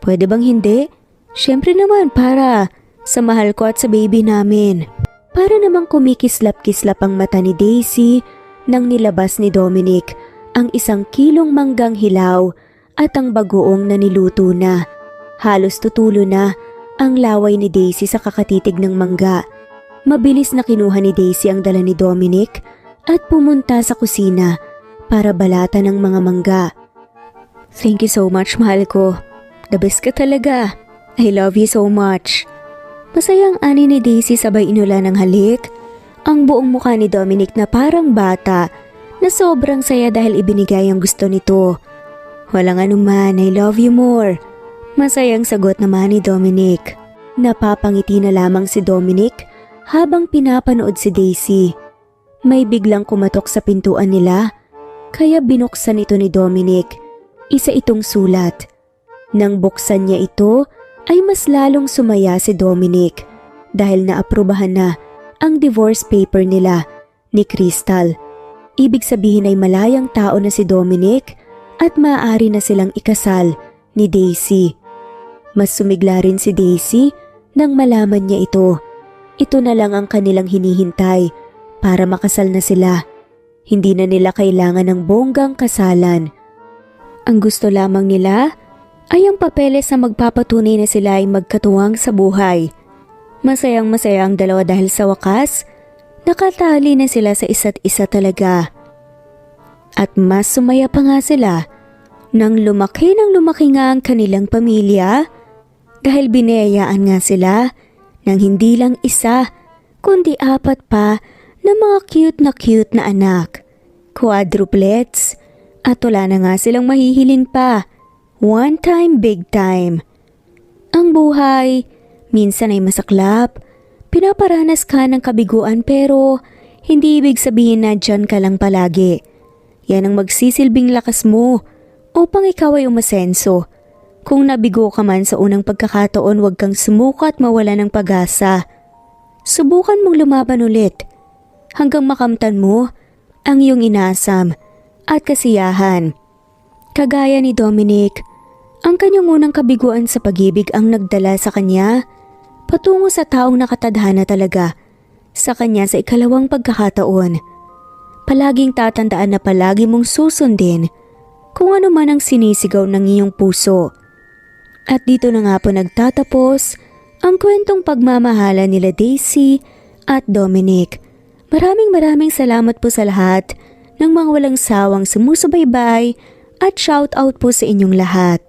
Pwede bang hindi? Siyempre naman para sa mahal ko at sa baby namin. Para namang kumikislap-kislap ang mata ni Daisy nang nilabas ni Dominic ang 1 kilong manggang hilaw at ang bagoong na niluto na. Halos tutulo na ang laway ni Daisy sa kakatitig ng mangga. Mabilis na kinuha ni Daisy ang dala ni Dominic at pumunta sa kusina para balatan ng mga mangga. Thank you so much, mahal ko. The best ka talaga. I love you so much. Masayang ani ni Daisy sabay inulan ng halik. Ang buong mukha ni Dominic na parang bata na sobrang saya dahil ibinigay ang gusto nito. Walang anuman, I love you more. Masayang sagot naman ni Dominic. Napapangiti na lamang si Dominic habang pinapanood si Daisy. May biglang kumatok sa pintuan nila kaya binuksan ito ni Dominic. Isa itong sulat. Nang buksan niya ito ay mas lalong sumaya si Dominic dahil naaprubahan na ang divorce paper nila ni Crystal. Ibig sabihin ay malayang tao na si Dominic at maaari na silang ikasal ni Daisy. Mas sumigla rin si Daisy nang malaman niya ito. Ito na lang ang kanilang hinihintay para makasal na sila. Hindi na nila kailangan ng bonggang kasalan. Ang gusto lamang nila ay ang papeles na magpapatunay na sila ay magkatuwang sa buhay. Masayang-masaya ang dalawa dahil sa wakas, nakatali na sila sa isa't isa talaga. At mas sumaya pa nga sila nang lumaki nga ang kanilang pamilya dahil biniyayaan nga sila ng hindi lang isa kundi 4 pa na mga cute na anak. Quadruplets at wala na nga silang mahihilin pa. One time, big time. Ang buhay, minsan ay masaklap. Pinaparanas ka ng kabiguan pero hindi ibig sabihin na dyan ka lang palagi. Yan ang magsisilbing lakas mo upang ikaw ay umasenso. Kung nabigo ka man sa unang pagkakataon, huwag kang sumuka at mawala ng pag-asa. Subukan mong lumaban ulit hanggang makamtan mo ang iyong inasam at kasiyahan. Kagaya ni Dominic, ang kanyang unang kabiguan sa pag-ibig ang nagdala sa kanya patungo sa taong nakatadhana talaga sa kanya sa ikalawang pagkakataon. Palaging tatandaan na palagi mong susundin kung ano man ang sinisigaw ng iyong puso. At dito na nga po nagtatapos ang kwentong pagmamahala nila Daisy at Dominic. Maraming salamat po sa lahat ng mga walang sawang sumusubaybay at shout out po sa inyong lahat.